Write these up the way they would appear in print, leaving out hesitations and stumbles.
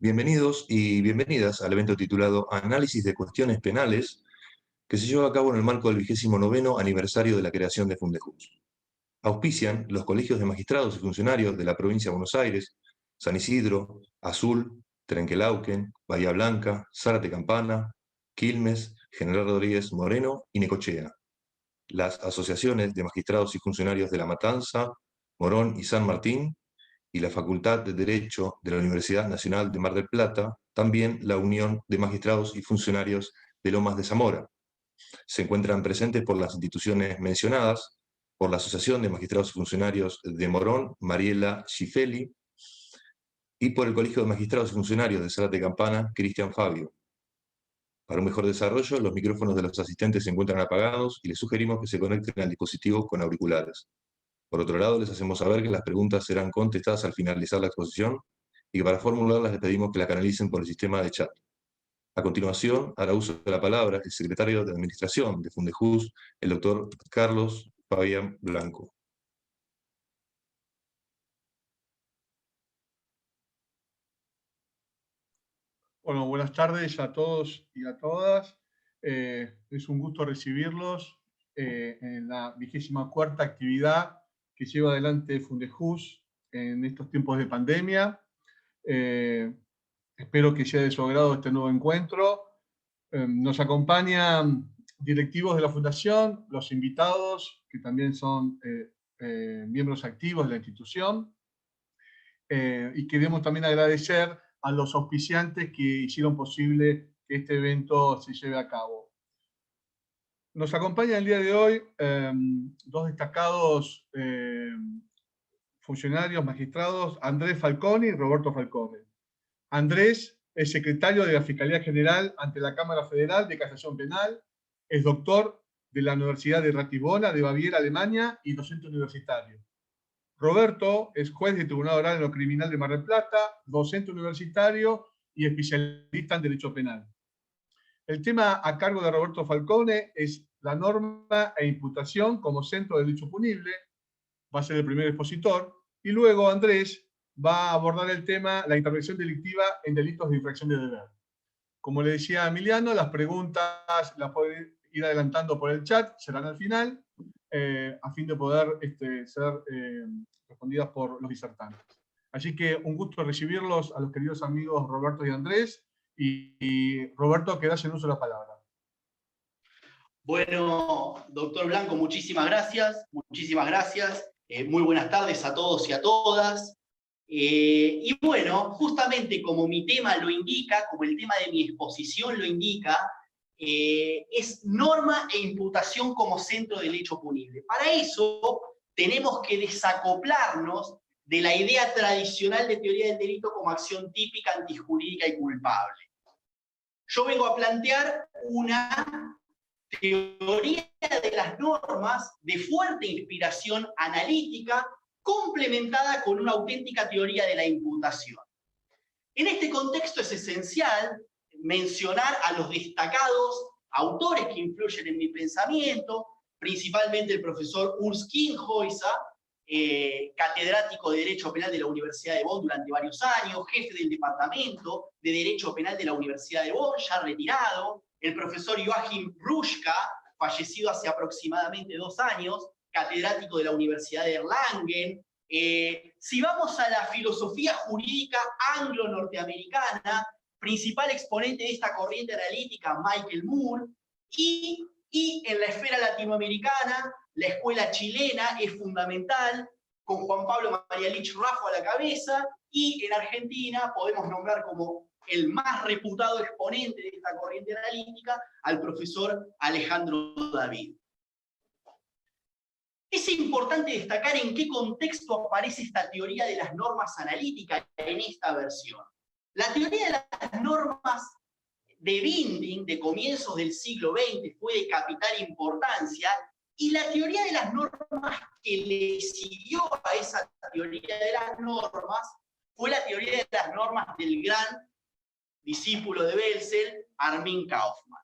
Bienvenidos y bienvenidas al evento titulado Análisis de Cuestiones Penales, que se lleva a cabo en el marco del 29º aniversario de la creación de Fundejuz. Auspician los colegios de magistrados y funcionarios de la provincia de Buenos Aires, San Isidro, Azul, Trenquelauquen, Bahía Blanca, Zárate Campana, Quilmes, General Rodríguez Moreno y Necochea. Las asociaciones de magistrados y funcionarios de La Matanza, Morón y San Martín, y la Facultad de Derecho de la Universidad Nacional de Mar del Plata, también la Unión de Magistrados y Funcionarios de Lomas de Zamora. Se encuentran presentes por las instituciones mencionadas, por la Asociación de Magistrados y Funcionarios de Morón, Mariela Schifeli, y por el Colegio de Magistrados y Funcionarios de Zárate Campana, Cristian Fabio. Para un mejor desarrollo, los micrófonos de los asistentes se encuentran apagados y les sugerimos que se conecten al dispositivo con auriculares. Por otro lado, les hacemos saber que las preguntas serán contestadas al finalizar la exposición y que para formularlas les pedimos que la canalicen por el sistema de chat. A continuación, hará uso de la palabra el secretario de Administración de Fundejuz, el doctor Carlos Fabián Blanco. Bueno, buenas tardes a todos y a todas. Es un gusto recibirlos en la 24ª actividad que lleva adelante Fundejuz en estos tiempos de pandemia. Espero que sea de su agrado este nuevo encuentro. Nos acompañan directivos de la Fundación, los invitados, que también son miembros activos de la institución. Y queremos también agradecer a los auspiciantes que hicieron posible que este evento se lleve a cabo. Nos acompañan el día de hoy dos destacados funcionarios, magistrados, Andrés Falconi y Roberto Falcone. Andrés es secretario de la Fiscalía General ante la Cámara Federal de Casación Penal, es doctor de la Universidad de Ratisbona de Baviera, Alemania, y docente universitario. Roberto es juez de Tribunal Oral en lo Criminal de Mar del Plata, docente universitario y especialista en Derecho Penal. El tema a cargo de Roberto Falcone es la norma e imputación como centro de derecho punible, va a ser el primer expositor, y luego Andrés va a abordar el tema la intervención delictiva en delitos de infracción de deber. Como le decía a Emiliano, las preguntas las pueden ir adelantando por el chat, serán al final, a fin de poder ser respondidas por los disertantes. Así que un gusto recibirlos a los queridos amigos Roberto y Andrés, y Roberto, quedás en uso de la palabra. Bueno, doctor Blanco, muchísimas gracias, muchísimas gracias. Muy buenas tardes a todos y a todas. Y bueno, justamente como mi tema lo indica, como el tema de mi exposición lo indica, es norma e imputación como centro del hecho punible. Para eso tenemos que desacoplarnos de la idea tradicional de teoría del delito como acción típica, antijurídica y culpable. Yo vengo a plantear una teoría de las normas de fuerte inspiración analítica, complementada con una auténtica teoría de la imputación. En este contexto es esencial mencionar a los destacados autores que influyen en mi pensamiento, principalmente el profesor Urs Kienhäuser, catedrático de Derecho Penal de la Universidad de Bonn durante varios años, jefe del Departamento de Derecho Penal de la Universidad de Bonn, ya retirado, el profesor Joachim Ruschka, fallecido hace aproximadamente 2 años, catedrático de la Universidad de Erlangen. Si vamos a la filosofía jurídica anglo-norteamericana, principal exponente de esta corriente analítica, Michael Moore, y en la esfera latinoamericana, la escuela chilena es fundamental, con Juan Pablo María Lich Raffo a la cabeza, y en Argentina podemos nombrar como el más reputado exponente de esta corriente analítica al profesor Alejandro David. Es importante destacar en qué contexto aparece esta teoría de las normas analíticas en esta versión. La teoría de las normas de Binding, de comienzos del siglo XX, fue de capital importancia, y la teoría de las normas que le siguió a esa teoría de las normas fue la teoría de las normas del gran discípulo de Wetzel, Armin Kaufmann.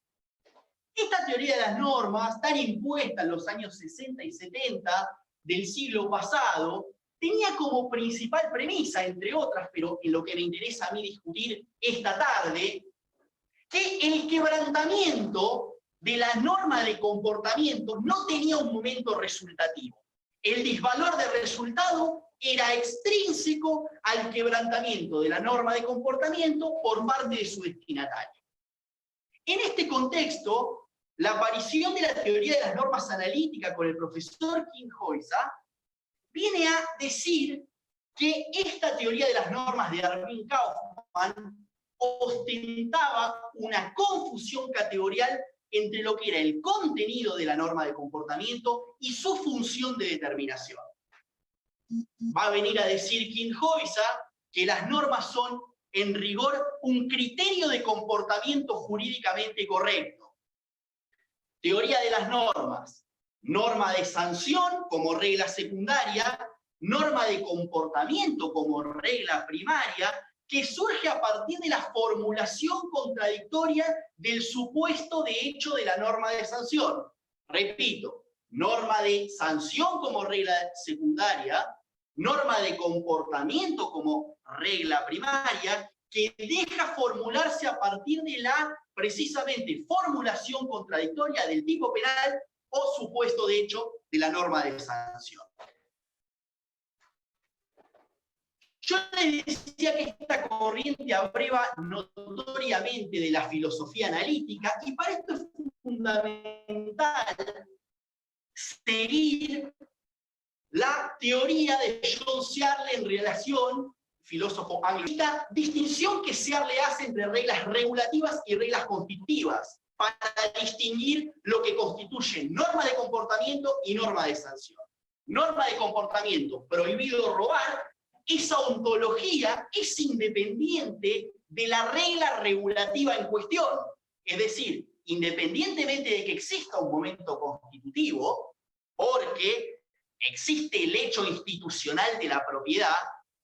Esta teoría de las normas, tan impuesta en los años 60 y 70 del siglo pasado, tenía como principal premisa, entre otras, pero en lo que me interesa a mí discutir esta tarde, que el quebrantamiento de la norma de comportamiento no tenía un momento resultativo. El disvalor de resultado era extrínseco al quebrantamiento de la norma de comportamiento por parte de su destinatario. En este contexto, la aparición de la teoría de las normas analíticas con el profesor Kinhoysa viene a decir que esta teoría de las normas de Armin Kaufmann ostentaba una confusión categorial entre lo que era el contenido de la norma de comportamiento y su función de determinación. Va a venir a decir Kinhoysa que las normas son, en rigor, un criterio de comportamiento jurídicamente correcto. Teoría de las normas: norma de sanción como regla secundaria, norma de comportamiento como regla primaria, que surge a partir de la formulación contradictoria del supuesto de hecho de la norma de sanción. Repito, norma de sanción como regla secundaria, norma de comportamiento como regla primaria, que deja formularse a partir de la, precisamente, formulación contradictoria del tipo penal o supuesto de hecho de la norma de sanción. Yo les decía que esta corriente abreva notoriamente de la filosofía analítica, y para esto es fundamental seguir la teoría de John Searle en relación, filósofo anglosajón, distinción que Searle hace entre reglas regulativas y reglas constitutivas, para distinguir lo que constituye norma de comportamiento y norma de sanción. Norma de comportamiento: prohibido robar. Esa ontología es independiente de la regla regulativa en cuestión. Es decir, independientemente de que exista un momento constitutivo, porque existe el hecho institucional de la propiedad,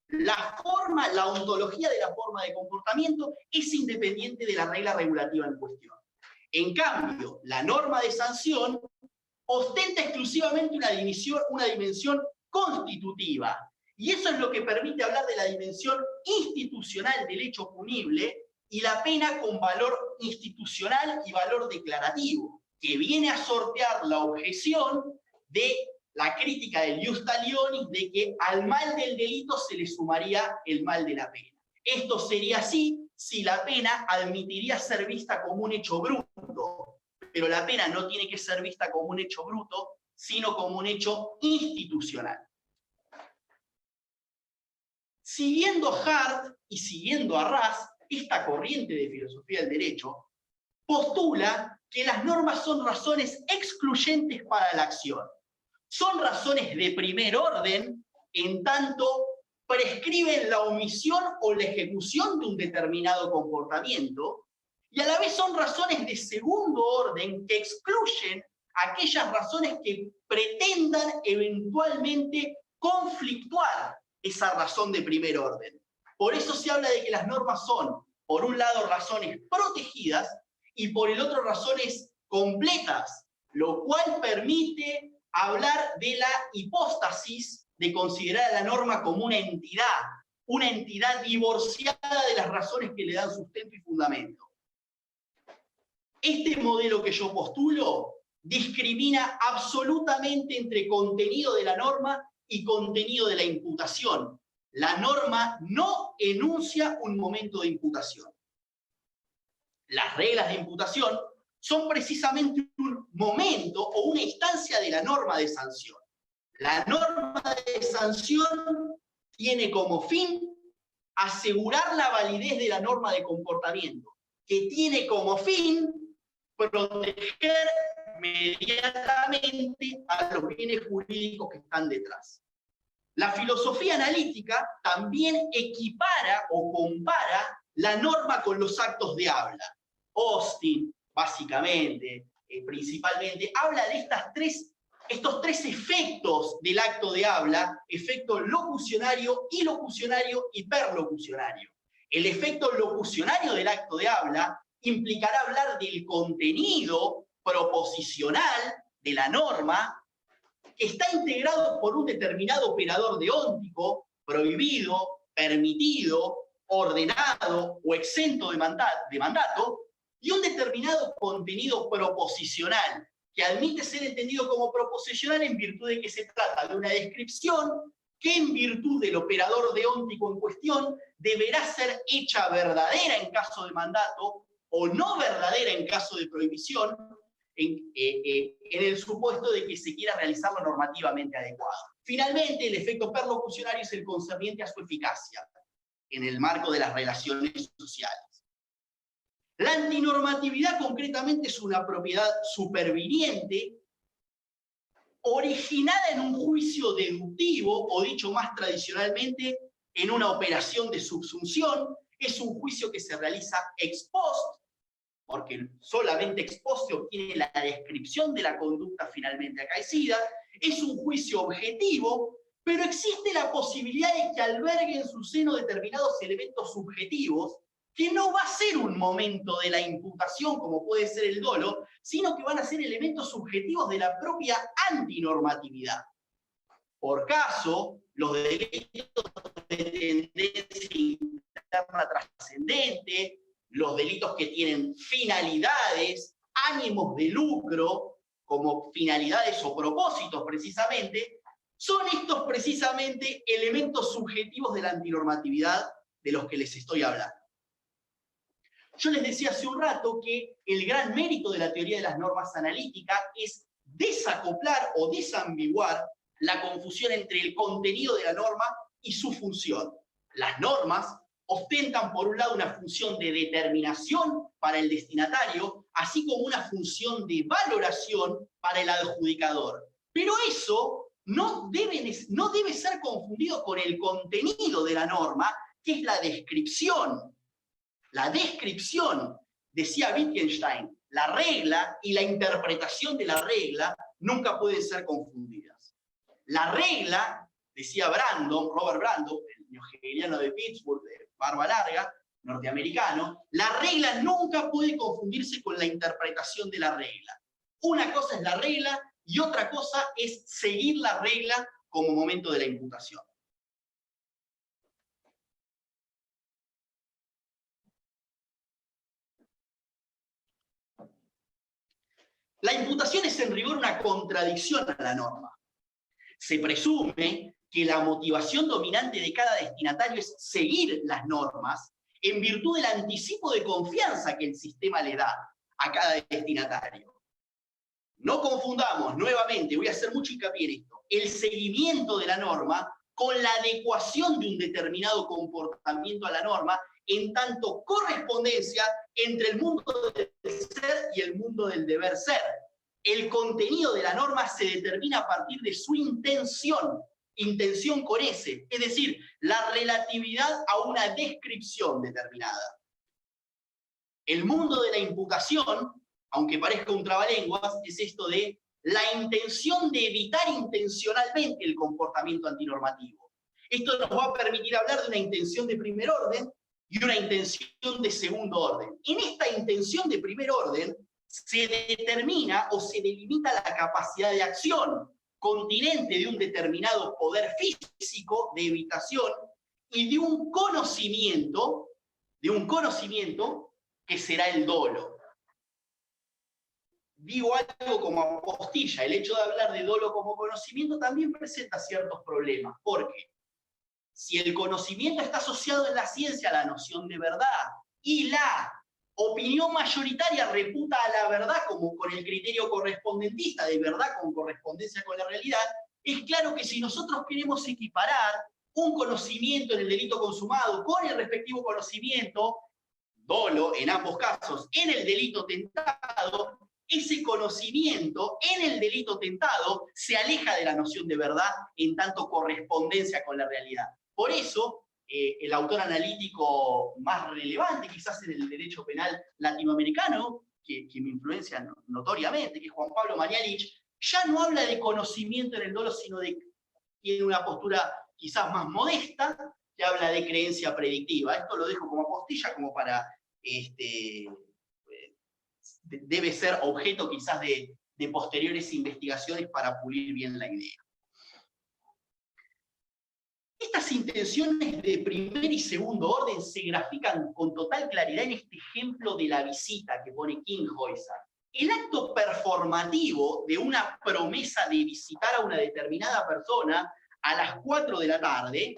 la ontología de la forma de comportamiento es independiente de la regla regulativa en cuestión. En cambio, la norma de sanción ostenta exclusivamente una dimensión constitutiva. Y eso es lo que permite hablar de la dimensión institucional del hecho punible y la pena con valor institucional y valor declarativo, que viene a sortear la objeción de la crítica del Ius Talionis de que al mal del delito se le sumaría el mal de la pena. Esto sería así si la pena admitiría ser vista como un hecho bruto, pero la pena no tiene que ser vista como un hecho bruto, sino como un hecho institucional. Siguiendo a Hart y siguiendo a Ras, esta corriente de filosofía del derecho postula que las normas son razones excluyentes para la acción. Son razones de primer orden, en tanto prescriben la omisión o la ejecución de un determinado comportamiento, y a la vez son razones de segundo orden que excluyen aquellas razones que pretendan eventualmente conflictuar esa razón de primer orden. Por eso se habla de que las normas son, por un lado, razones protegidas y por el otro, razones completas, lo cual permite hablar de la hipóstasis de considerar a la norma como una entidad divorciada de las razones que le dan sustento y fundamento. Este modelo que yo postulo discrimina absolutamente entre contenido de la norma y contenido de la imputación. La norma no enuncia un momento de imputación. Las reglas de imputación son precisamente un momento o una instancia de la norma de sanción. La norma de sanción tiene como fin asegurar la validez de la norma de comportamiento, que tiene como fin proteger inmediatamente a los bienes jurídicos que están detrás. La filosofía analítica también equipara o compara la norma con los actos de habla. Austin, básicamente, principalmente, habla de estos tres efectos del acto de habla: efecto locucionario, ilocucionario y perlocucionario. El efecto locucionario del acto de habla implicará hablar del contenido proposicional de la norma, está integrado por un determinado operador deóntico, prohibido, permitido, ordenado o exento de mandato, y un determinado contenido proposicional, que admite ser entendido como proposicional en virtud de que se trata de una descripción que en virtud del operador deóntico en cuestión deberá ser hecha verdadera en caso de mandato o no verdadera en caso de prohibición, en el supuesto de que se quiera realizarlo normativamente adecuado. Finalmente, el efecto perlocucionario es el concerniente a su eficacia en el marco de las relaciones sociales. La antinormatividad concretamente es una propiedad superviniente originada en un juicio deductivo, o dicho más tradicionalmente, en una operación de subsunción. Es un juicio que se realiza ex post, porque solamente ex post se obtiene la descripción de la conducta finalmente acaecida. Es un juicio objetivo, pero existe la posibilidad de que albergue en su seno determinados elementos subjetivos, que no va a ser un momento de la imputación, como puede ser el dolo, sino que van a ser elementos subjetivos de la propia antinormatividad. Por caso, los delitos de tendencia interna trascendente, los delitos que tienen finalidades, ánimos de lucro, como finalidades o propósitos precisamente, son estos precisamente elementos subjetivos de la antinormatividad de los que les estoy hablando. Yo les decía hace un rato que el gran mérito de la teoría de las normas analíticas es desacoplar o desambiguar la confusión entre el contenido de la norma y su función. Las normas ostentan por un lado una función de determinación para el destinatario, así como una función de valoración para el adjudicador. Pero eso no debe ser confundido con el contenido de la norma, que es la descripción. La descripción, decía Wittgenstein, la regla y la interpretación de la regla nunca pueden ser confundidas. La regla, decía Robert Brandon, el neohegeliano de Pittsburgh, de barba larga, norteamericano, la regla nunca puede confundirse con la interpretación de la regla. Una cosa es la regla y otra cosa es seguir la regla como momento de la imputación. La imputación es en rigor una contradicción a la norma. Se presume que la motivación dominante de cada destinatario es seguir las normas en virtud del anticipo de confianza que el sistema le da a cada destinatario. No confundamos, nuevamente, voy a hacer mucho hincapié en esto, el seguimiento de la norma con la adecuación de un determinado comportamiento a la norma, en tanto correspondencia entre el mundo del ser y el mundo del deber ser. El contenido de la norma se determina a partir de su intención con S, es decir, la relatividad a una descripción determinada. El mundo de la imputación, aunque parezca un trabalenguas, es esto de la intención de evitar intencionalmente el comportamiento antinormativo. Esto nos va a permitir hablar de una intención de primer orden y una intención de segundo orden. En esta intención de primer orden se determina o se delimita la capacidad de acción continente de un determinado poder físico de evitación y de un conocimiento que será el dolo. Digo algo como apostilla, el hecho de hablar de dolo como conocimiento también presenta ciertos problemas, porque si el conocimiento está asociado en la ciencia a la noción de verdad y la opinión mayoritaria reputa a la verdad como con el criterio correspondentista de verdad con correspondencia con la realidad, es claro que si nosotros queremos equiparar un conocimiento en el delito consumado con el respectivo conocimiento, dolo en ambos casos, en el delito tentado, ese conocimiento en el delito tentado se aleja de la noción de verdad en tanto correspondencia con la realidad. Por eso, el autor analítico más relevante quizás en el derecho penal latinoamericano, que me influencia notoriamente, que es Juan Pablo Mañalich, ya no habla de conocimiento en el dolo, sino tiene una postura quizás más modesta, que habla de creencia predictiva. Esto lo dejo como apostilla, como para, debe ser objeto quizás de de posteriores investigaciones para pulir bien la idea. Estas intenciones de primer y segundo orden se grafican con total claridad en este ejemplo de la visita que pone Kinghäuser. El acto performativo de una promesa de visitar a una determinada persona a las 4 de la tarde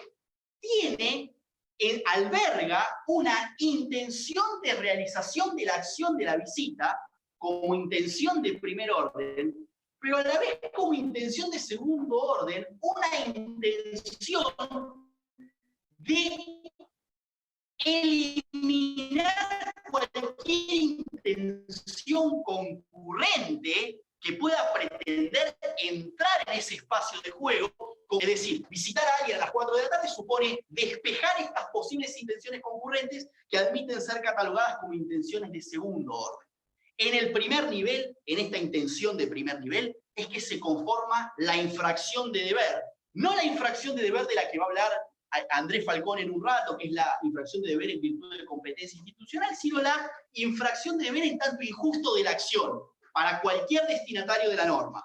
alberga una intención de realización de la acción de la visita como intención de primer orden, pero a la vez como intención de segundo orden, una intención de eliminar cualquier intención concurrente que pueda pretender entrar en ese espacio de juego. Es decir, visitar a alguien a las 4 de la tarde supone despejar estas posibles intenciones concurrentes que admiten ser catalogadas como intenciones de segundo orden. En el primer nivel, en esta intención de primer nivel, es que se conforma la infracción de deber. No la infracción de deber de la que va a hablar Andrés Falcón en un rato, que es la infracción de deber en virtud de competencia institucional, sino la infracción de deber en tanto injusto de la acción, para cualquier destinatario de la norma.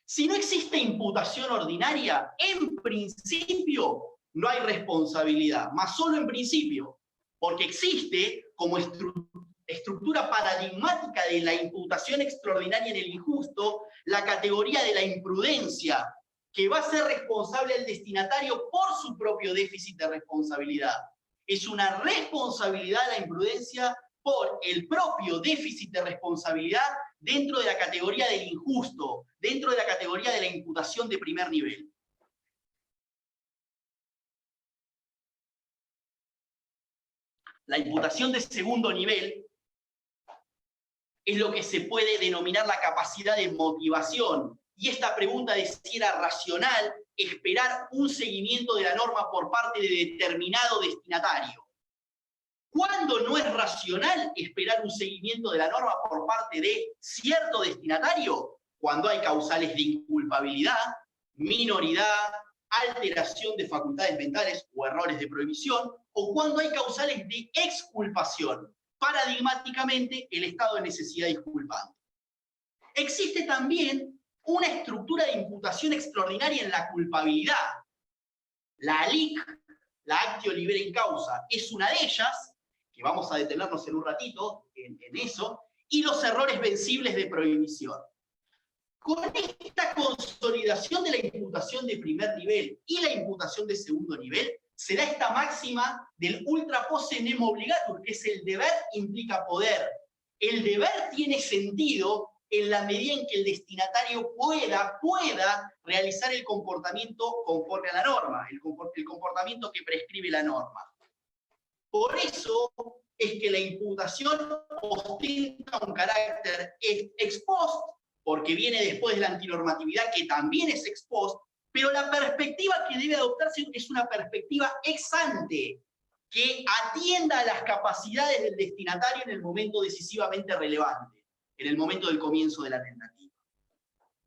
Si no existe imputación ordinaria, en principio no hay responsabilidad, mas solo en principio, porque existe como estructura paradigmática de la imputación extraordinaria en el injusto, la categoría de la imprudencia, que va a ser responsable el destinatario por su propio déficit de responsabilidad. Es una responsabilidad la imprudencia por el propio déficit de responsabilidad dentro de la categoría del injusto, dentro de la categoría de la imputación de primer nivel. La imputación de segundo nivel es lo que se puede denominar la capacidad de motivación. Y esta pregunta de si era racional esperar un seguimiento de la norma por parte de determinado destinatario. ¿Cuándo no es racional esperar un seguimiento de la norma por parte de cierto destinatario? Cuando hay causales de inculpabilidad, minoridad, alteración de facultades mentales o errores de prohibición, o cuando hay causales de exculpación, paradigmáticamente el estado de necesidad disculpante. Existe también una estructura de imputación extraordinaria en la culpabilidad. La ALIC, la actio libera in causa, es una de ellas, que vamos a detenernos en un ratito en eso, y los errores vencibles de prohibición. Con esta consolidación de la imputación de primer nivel y la imputación de segundo nivel, se da esta máxima del ultra posse nemo obligatur, que es el deber implica poder. El deber tiene sentido en la medida en que el destinatario pueda realizar el comportamiento conforme a la norma, el comportamiento que prescribe la norma. Por eso es que la imputación ostenta un carácter ex post, porque viene después de la antinormatividad, que también es ex post, pero la perspectiva que debe adoptarse es una perspectiva ex ante, que atienda a las capacidades del destinatario en el momento decisivamente relevante, en el momento del comienzo de la tentativa.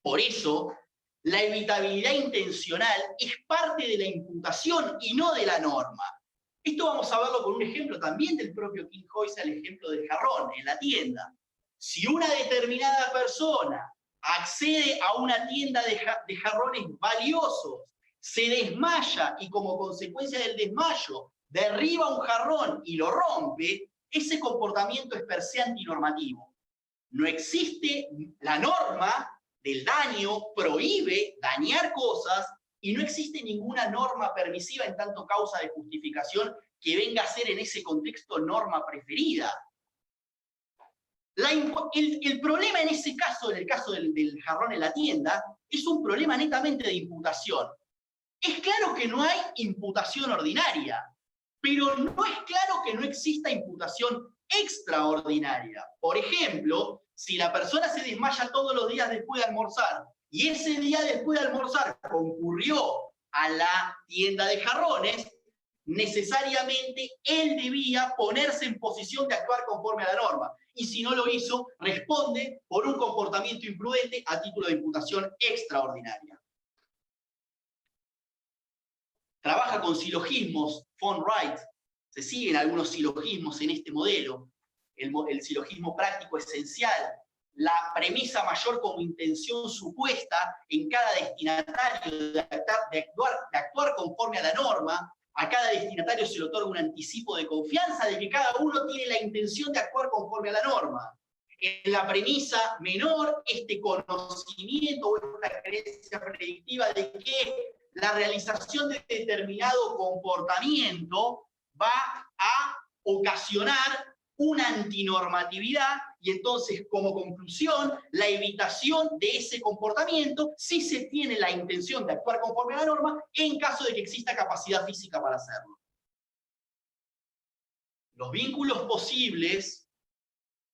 Por eso, la evitabilidad intencional es parte de la imputación y no de la norma. Esto vamos a verlo con un ejemplo también del propio Kinghäuser, el ejemplo del jarrón en la tienda. Si una determinada persona accede a una tienda de jarrones valiosos, se desmaya y como consecuencia del desmayo derriba un jarrón y lo rompe, ese comportamiento es per se antinormativo. No existe la norma del daño, prohíbe dañar cosas, y no existe ninguna norma permisiva en tanto causa de justificación que venga a ser en ese contexto norma preferida. El problema en ese caso, en el caso del jarrón en la tienda, es un problema netamente de imputación. Es claro que no hay imputación ordinaria, pero no es claro que no exista imputación extraordinaria. Por ejemplo, si la persona se desmaya todos los días después de almorzar, y ese día después de almorzar concurrió a la tienda de jarrones, necesariamente él debía ponerse en posición de actuar conforme a la norma. Y si no lo hizo, responde por un comportamiento imprudente a título de imputación extraordinaria. Trabaja con silogismos, von Wright. Se siguen algunos silogismos en este modelo. el silogismo práctico esencial, la premisa mayor como intención supuesta en cada destinatario de actuar conforme a la norma. A cada destinatario se le otorga un anticipo de confianza de que cada uno tiene la intención de actuar conforme a la norma. En la premisa menor, este conocimiento o esta creencia predictiva de que la realización de determinado comportamiento va a ocasionar una antinormatividad y entonces, como conclusión, la evitación de ese comportamiento si se tiene la intención de actuar conforme a la norma en caso de que exista capacidad física para hacerlo. Los vínculos posibles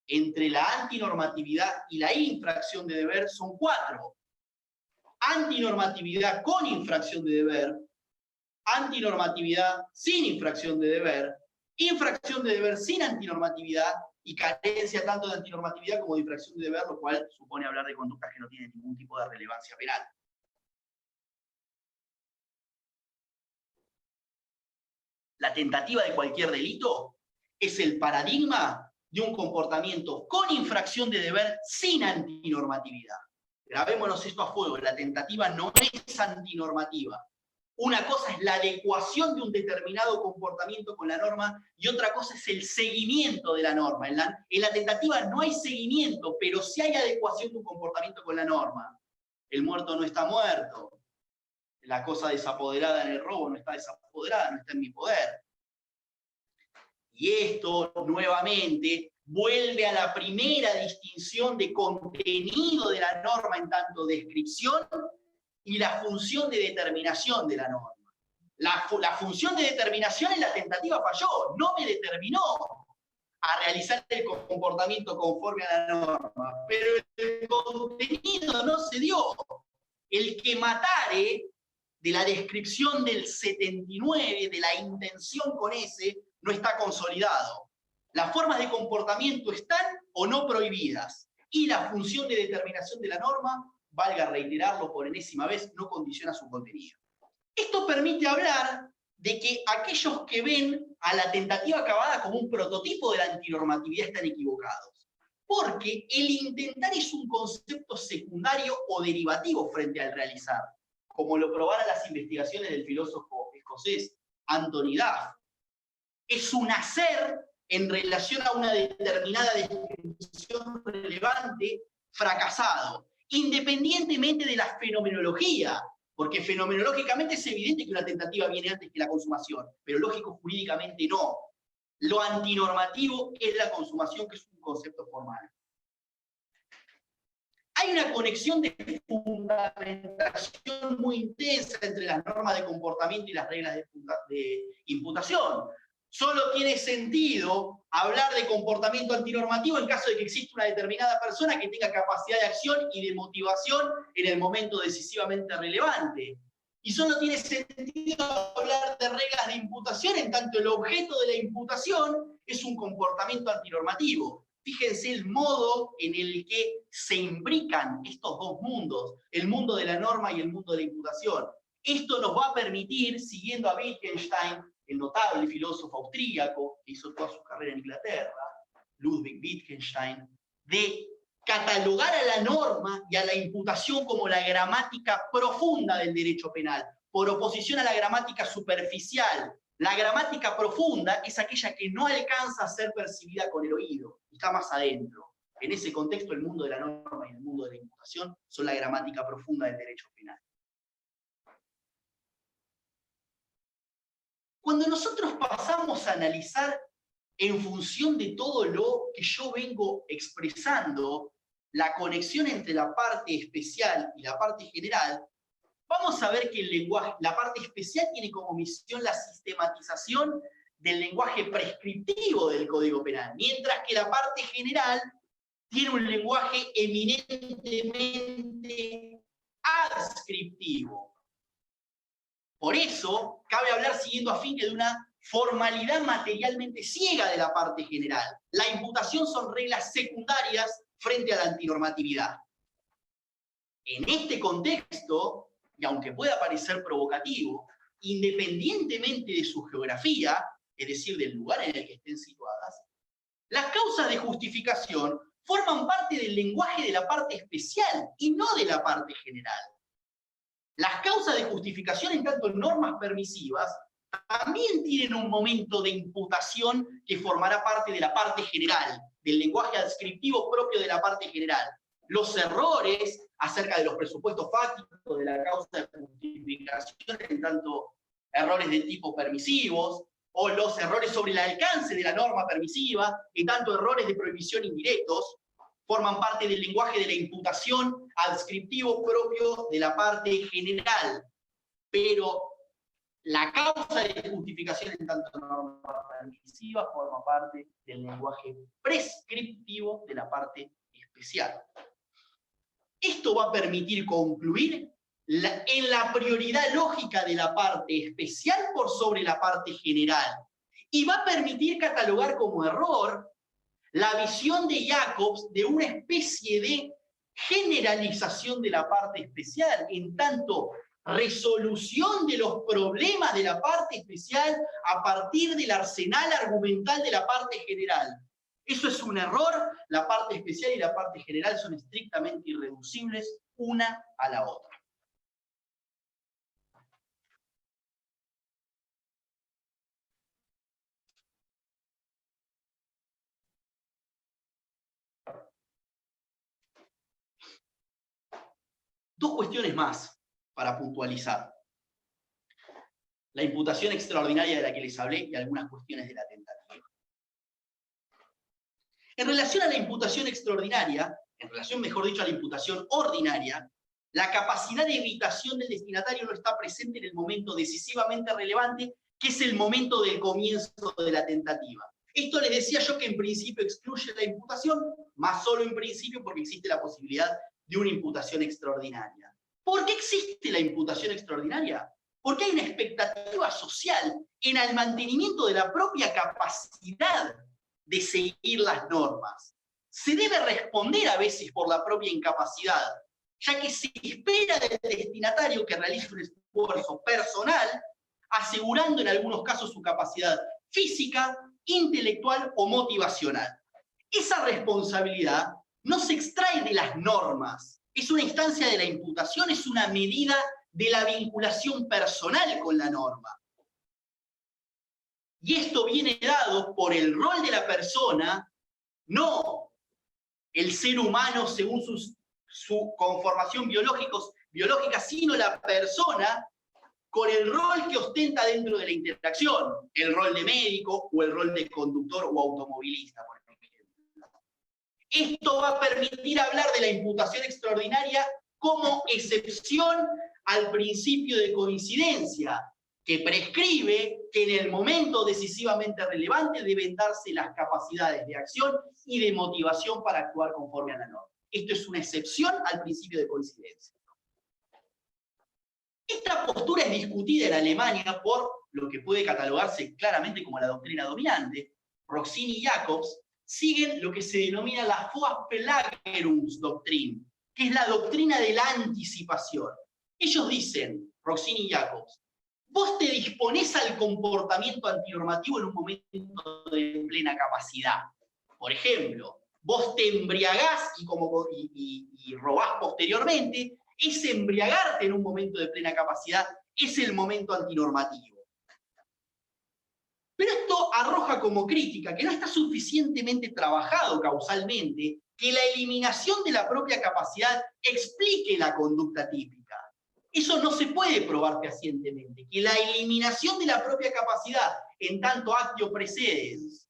entre la antinormatividad y la infracción de deber son 4. Antinormatividad con infracción de deber, antinormatividad sin infracción de deber, infracción de deber sin antinormatividad y carencia tanto de antinormatividad como de infracción de deber, lo cual supone hablar de conductas que no tienen ningún tipo de relevancia penal. La tentativa de cualquier delito es el paradigma de un comportamiento con infracción de deber sin antinormatividad. Grabémonos esto a fuego, la tentativa no es antinormativa. Una cosa es la adecuación de un determinado comportamiento con la norma y otra cosa es el seguimiento de la norma. En la tentativa no hay seguimiento, pero sí hay adecuación de un comportamiento con la norma. El muerto no está muerto. La cosa desapoderada en el robo no está desapoderada, no está en mi poder. Y esto, nuevamente, vuelve a la primera distinción de contenido de la norma en tanto descripción y la función de determinación de la norma. La función de determinación en la tentativa falló, no me determinó a realizar el comportamiento conforme a la norma, pero el contenido no se dio. El que matare de la descripción del 79, de la intención con ese, no está consolidado. Las formas de comportamiento están o no prohibidas, y la función de determinación de la norma, valga reiterarlo por enésima vez, no condiciona su contenido. Esto permite hablar de que aquellos que ven a la tentativa acabada como un prototipo de la antinormatividad están equivocados, porque el intentar es un concepto secundario o derivativo frente al realizar, como lo probaron las investigaciones del filósofo escocés Anthony Duff. Es un hacer en relación a una determinada descripción relevante fracasado, independientemente de la fenomenología, porque fenomenológicamente es evidente que una tentativa viene antes que la consumación, pero lógico-jurídicamente no. Lo antinormativo es la consumación, que es un concepto formal. Hay una conexión de fundamentación muy intensa entre las normas de comportamiento y las reglas de imputación. Solo tiene sentido hablar de comportamiento antinormativo en caso de que exista una determinada persona que tenga capacidad de acción y de motivación en el momento decisivamente relevante. Y solo tiene sentido hablar de reglas de imputación en tanto el objeto de la imputación es un comportamiento antinormativo. Fíjense el modo en el que se imbrican estos dos mundos, el mundo de la norma y el mundo de la imputación. Esto nos va a permitir, siguiendo a Wittgenstein, el notable filósofo austríaco que hizo toda su carrera en Inglaterra, Ludwig Wittgenstein, de catalogar a la norma y a la imputación como la gramática profunda del derecho penal, por oposición a la gramática superficial. La gramática profunda es aquella que no alcanza a ser percibida con el oído, está más adentro. En ese contexto, el mundo de la norma y el mundo de la imputación son la gramática profunda del derecho penal. Cuando nosotros pasamos a analizar en función de todo lo que yo vengo expresando, la conexión entre la parte especial y la parte general, vamos a ver que el lenguaje, la parte especial tiene como misión la sistematización del lenguaje prescriptivo del Código Penal, mientras que la parte general tiene un lenguaje eminentemente adscriptivo. Por eso, cabe hablar siguiendo a Finke de una formalidad materialmente ciega de la parte general. La imputación son reglas secundarias frente a la antinormatividad. En este contexto, y aunque pueda parecer provocativo, independientemente de su geografía, es decir, del lugar en el que estén situadas, Las causas de justificación forman parte del lenguaje de la parte especial y no de la parte general. Las causas de justificación, en tanto normas permisivas, también tienen un momento de imputación que formará parte de la parte general, del lenguaje adscriptivo propio de la parte general. Los errores acerca de los presupuestos fácticos de la causa de justificación, en tanto errores de tipo permisivos, o los errores sobre el alcance de la norma permisiva, en tanto errores de prohibición indirectos, forman parte del lenguaje de la imputación adscriptivo propio de la parte general. Pero la causa de justificación en tanto norma permisiva forma parte del lenguaje prescriptivo de la parte especial. Esto va a permitir concluir en la prioridad lógica de la parte especial por sobre la parte general. Y va a permitir catalogar como error la visión de Jacobs de una especie de generalización de la parte especial, en tanto resolución de los problemas de la parte especial a partir del arsenal argumental de la parte general. Eso es un error. La parte especial y la parte general son estrictamente irreducibles una a la otra. Dos cuestiones más para puntualizar. La imputación extraordinaria de la que les hablé y algunas cuestiones de la tentativa. En relación a la imputación extraordinaria, en relación, mejor dicho, a la imputación ordinaria, la capacidad de evitación del destinatario no está presente en el momento decisivamente relevante, que es el momento del comienzo de la tentativa. Esto les decía yo que en principio excluye la imputación, más solo en principio porque existe la posibilidad de una imputación extraordinaria. ¿Por qué existe la imputación extraordinaria? Porque hay una expectativa social en el mantenimiento de la propia capacidad de seguir las normas. Se debe responder a veces por la propia incapacidad, ya que se espera del destinatario que realice un esfuerzo personal, asegurando en algunos casos su capacidad física, intelectual o motivacional. Esa responsabilidad no se extrae de las normas, es una instancia de la imputación, es una medida de la vinculación personal con la norma. Y esto viene dado por el rol de la persona, no el ser humano según su conformación biológica, sino la persona con el rol que ostenta dentro de la interacción, el rol de médico o el rol de conductor o automovilista, por ejemplo. Esto va a permitir hablar de la imputación extraordinaria como excepción al principio de coincidencia, que prescribe que en el momento decisivamente relevante deben darse las capacidades de acción y de motivación para actuar conforme a la norma. Esto es una excepción al principio de coincidencia. Esta postura es discutida en Alemania por lo que puede catalogarse claramente como la doctrina dominante. Rossini y Jacobs siguen lo que se denomina la Vorspelagerungsdoktrin, que es la doctrina de la anticipación. Ellos dicen, Rossini y Jacobs, vos te disponés al comportamiento antinormativo en un momento de plena capacidad. Por ejemplo, vos te embriagás y robás posteriormente. Ese embriagarte en un momento de plena capacidad es el momento antinormativo. Pero esto arroja como crítica que no está suficientemente trabajado causalmente que la eliminación de la propia capacidad explique la conducta típica. Eso no se puede probar fehacientemente, que la eliminación de la propia capacidad, en tanto actio precedens,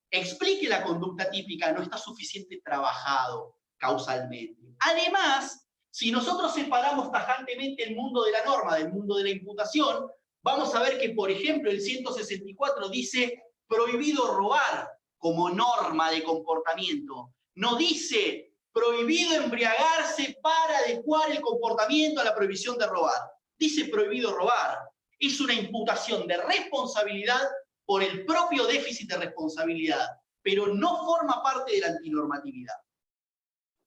explique la conducta típica, no está suficientemente trabajado causalmente. Además, si nosotros separamos tajantemente el mundo de la norma del mundo de la imputación, vamos a ver que, por ejemplo, el 164 dice prohibido robar como norma de comportamiento. No dice prohibido embriagarse para adecuar el comportamiento a la prohibición de robar. Dice prohibido robar. Es una imputación de responsabilidad por el propio déficit de responsabilidad, pero no forma parte de la antinormatividad.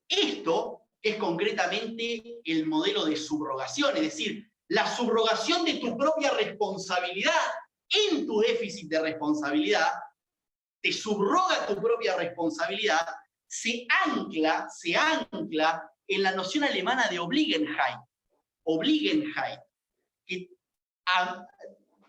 Esto es concretamente el modelo de subrogación, es decir, la subrogación de tu propia responsabilidad en tu déficit de responsabilidad te subroga tu propia responsabilidad, se ancla en la noción alemana de Obliegenheit, que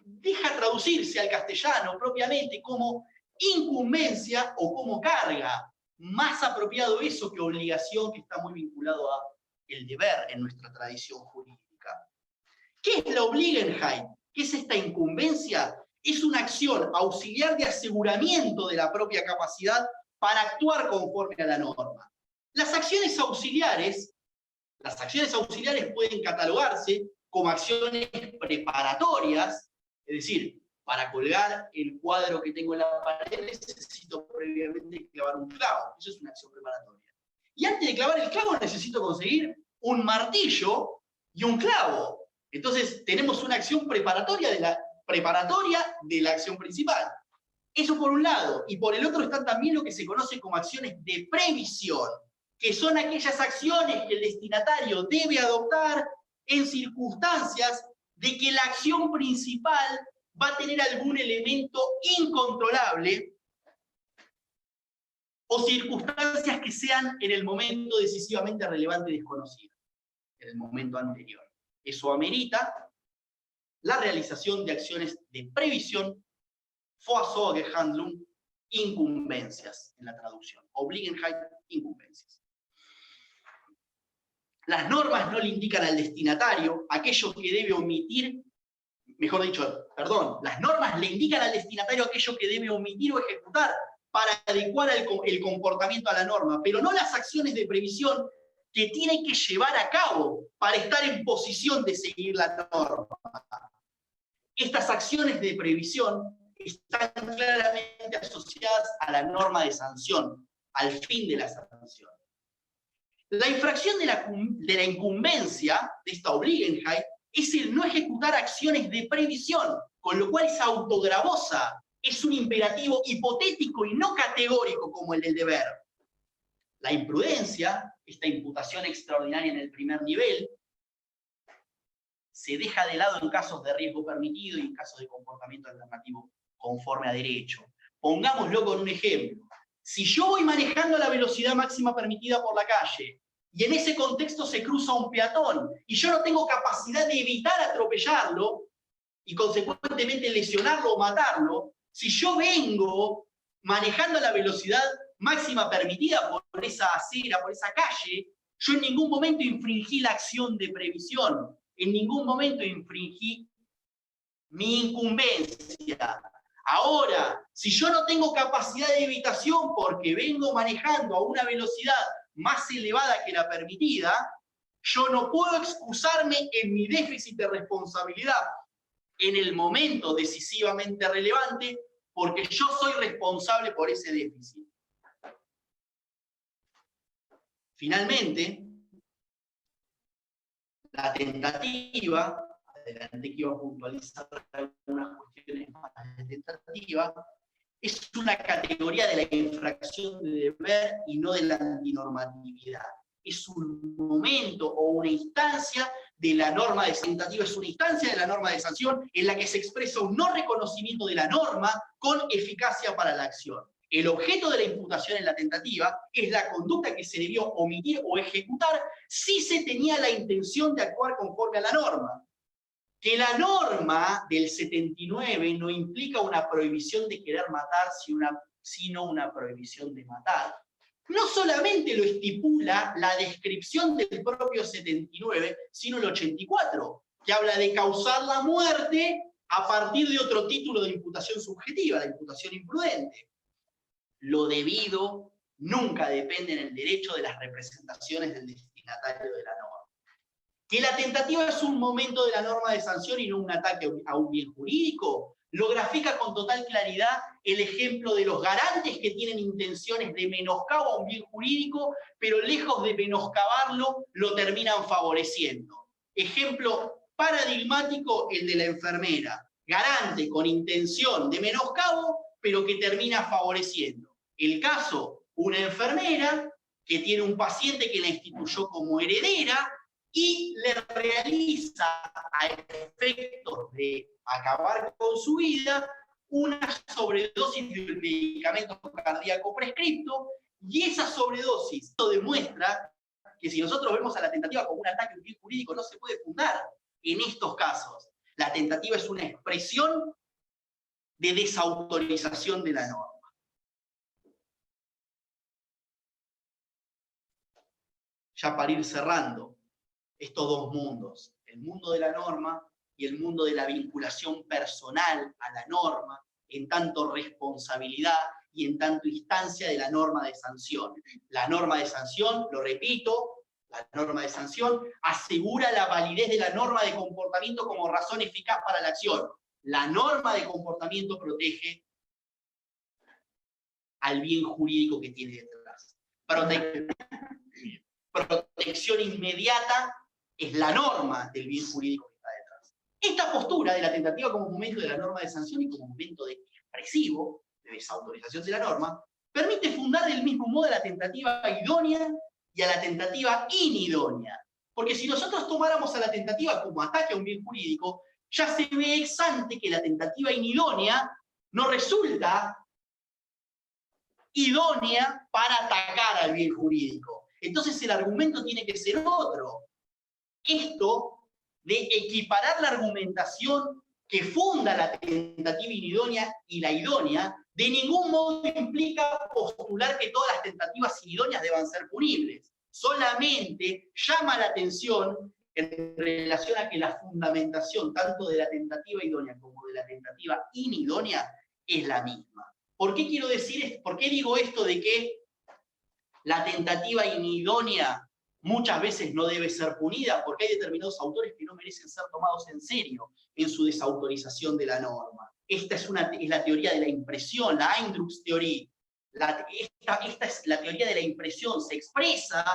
deja traducirse al castellano propiamente como incumbencia o como carga. Más apropiado eso que obligación, que está muy vinculado a el deber en nuestra tradición jurídica. ¿Qué es la Obliegenheit? ¿Qué es esta incumbencia? Es una acción auxiliar de aseguramiento de la propia capacidad para actuar conforme a la norma. Las acciones auxiliares pueden catalogarse como acciones preparatorias, es decir, para colgar el cuadro que tengo en la pared necesito previamente clavar un clavo. Eso es una acción preparatoria. Y antes de clavar el clavo necesito conseguir un martillo y un clavo. Entonces tenemos una acción preparatoria de la acción principal. Eso por un lado. Y por el otro están también lo que se conoce como acciones de previsión, que son aquellas acciones que el destinatario debe adoptar en circunstancias de que la acción principal va a tener algún elemento incontrolable o circunstancias que sean en el momento decisivamente relevante y desconocidas, en el momento anterior. Eso amerita la realización de acciones de previsión, Vorsorgehandlung, incumbencias, en la traducción. Obliegenheit, incumbencias. Las normas no le indican al destinatario aquello que debe omitir, mejor dicho, perdón, las normas le indican al destinatario aquello que debe omitir o ejecutar para adecuar el comportamiento a la norma, pero no las acciones de previsión que tiene que llevar a cabo para estar en posición de seguir la norma. Estas acciones de previsión están claramente asociadas a la norma de sanción, al fin de la sanción. La infracción de la incumbencia, de esta Obliegenheit, es el no ejecutar acciones de previsión, con lo cual es autogravosa, es un imperativo hipotético y no categórico como el del deber. La imprudencia, esta imputación extraordinaria en el primer nivel, se deja de lado en casos de riesgo permitido y en casos de comportamiento alternativo conforme a derecho. Pongámoslo con un ejemplo. Si yo voy manejando a la velocidad máxima permitida por la calle y en ese contexto se cruza un peatón y yo no tengo capacidad de evitar atropellarlo y consecuentemente lesionarlo o matarlo, si yo vengo manejando a la velocidad máxima permitida por esa acera, por esa calle, yo en ningún momento infringí la acción de previsión, en ningún momento infringí mi incumbencia. Ahora, si yo no tengo capacidad de evitación porque vengo manejando a una velocidad más elevada que la permitida, yo no puedo excusarme en mi déficit de responsabilidad en el momento decisivamente relevante porque yo soy responsable por ese déficit. Finalmente, la tentativa, adelante que iba a puntualizar algunas cuestiones más de tentativa, es una categoría de la infracción de deber y no de la antinormatividad. Es un momento o una instancia de la norma de tentativa, es una instancia de la norma de sanción en la que se expresa un no reconocimiento de la norma con eficacia para la acción. El objeto de la imputación en la tentativa es la conducta que se debió omitir o ejecutar si se tenía la intención de actuar conforme a la norma. Que la norma del 79 no implica una prohibición de querer matar, sino una prohibición de matar. No solamente lo estipula la descripción del propio 79, sino el 84, que habla de causar la muerte a partir de otro título de imputación subjetiva, la imputación imprudente. Lo debido nunca depende en el derecho de las representaciones del destinatario de la norma. Que la tentativa es un momento de la norma de sanción y no un ataque a un bien jurídico, lo grafica con total claridad el ejemplo de los garantes que tienen intenciones de menoscabo a un bien jurídico, pero lejos de menoscabarlo, lo terminan favoreciendo. Ejemplo paradigmático, el de la enfermera. Garante con intención de menoscabo, pero que termina favoreciendo. El caso, una enfermera que tiene un paciente que la instituyó como heredera, y le realiza a efectos de acabar con su vida una sobredosis de un medicamento cardíaco prescripto, y esa sobredosis demuestra que si nosotros vemos a la tentativa como un ataque a un bien jurídico, no se puede fundar en estos casos. La tentativa es una expresión de desautorización de la norma. Ya para ir cerrando, estos dos mundos, el mundo de la norma y el mundo de la vinculación personal a la norma, en tanto responsabilidad y en tanto instancia de la norma de sanción. La norma de sanción, lo repito, la norma de sanción asegura la validez de la norma de comportamiento como razón eficaz para la acción. La norma de comportamiento protege al bien jurídico que tiene detrás. Protección inmediata es la norma del bien jurídico que está detrás. Esta postura de la tentativa como momento de la norma de sanción y como momento expresivo de desautorización de la norma permite fundar del mismo modo a la tentativa idónea y a la tentativa inidónea. Porque si nosotros tomáramos a la tentativa como ataque a un bien jurídico, ya se ve ex ante que la tentativa inidónea no resulta idónea para atacar al bien jurídico. Entonces el argumento tiene que ser otro. Esto de equiparar la argumentación que funda la tentativa inidónea y la idónea, de ningún modo implica postular que todas las tentativas inidóneas deban ser punibles. Solamente llama la atención en relación a que la fundamentación tanto de la tentativa idónea como de la tentativa inidónea es la misma. ¿Por qué quiero decir esto? ¿Por qué digo esto de que la tentativa inidónea muchas veces no debe ser punida? Porque hay determinados autores que no merecen ser tomados en serio en su desautorización de la norma. Esta es la teoría de la impresión, la Eindruckstheorie. Esta es la teoría de la impresión. Se expresa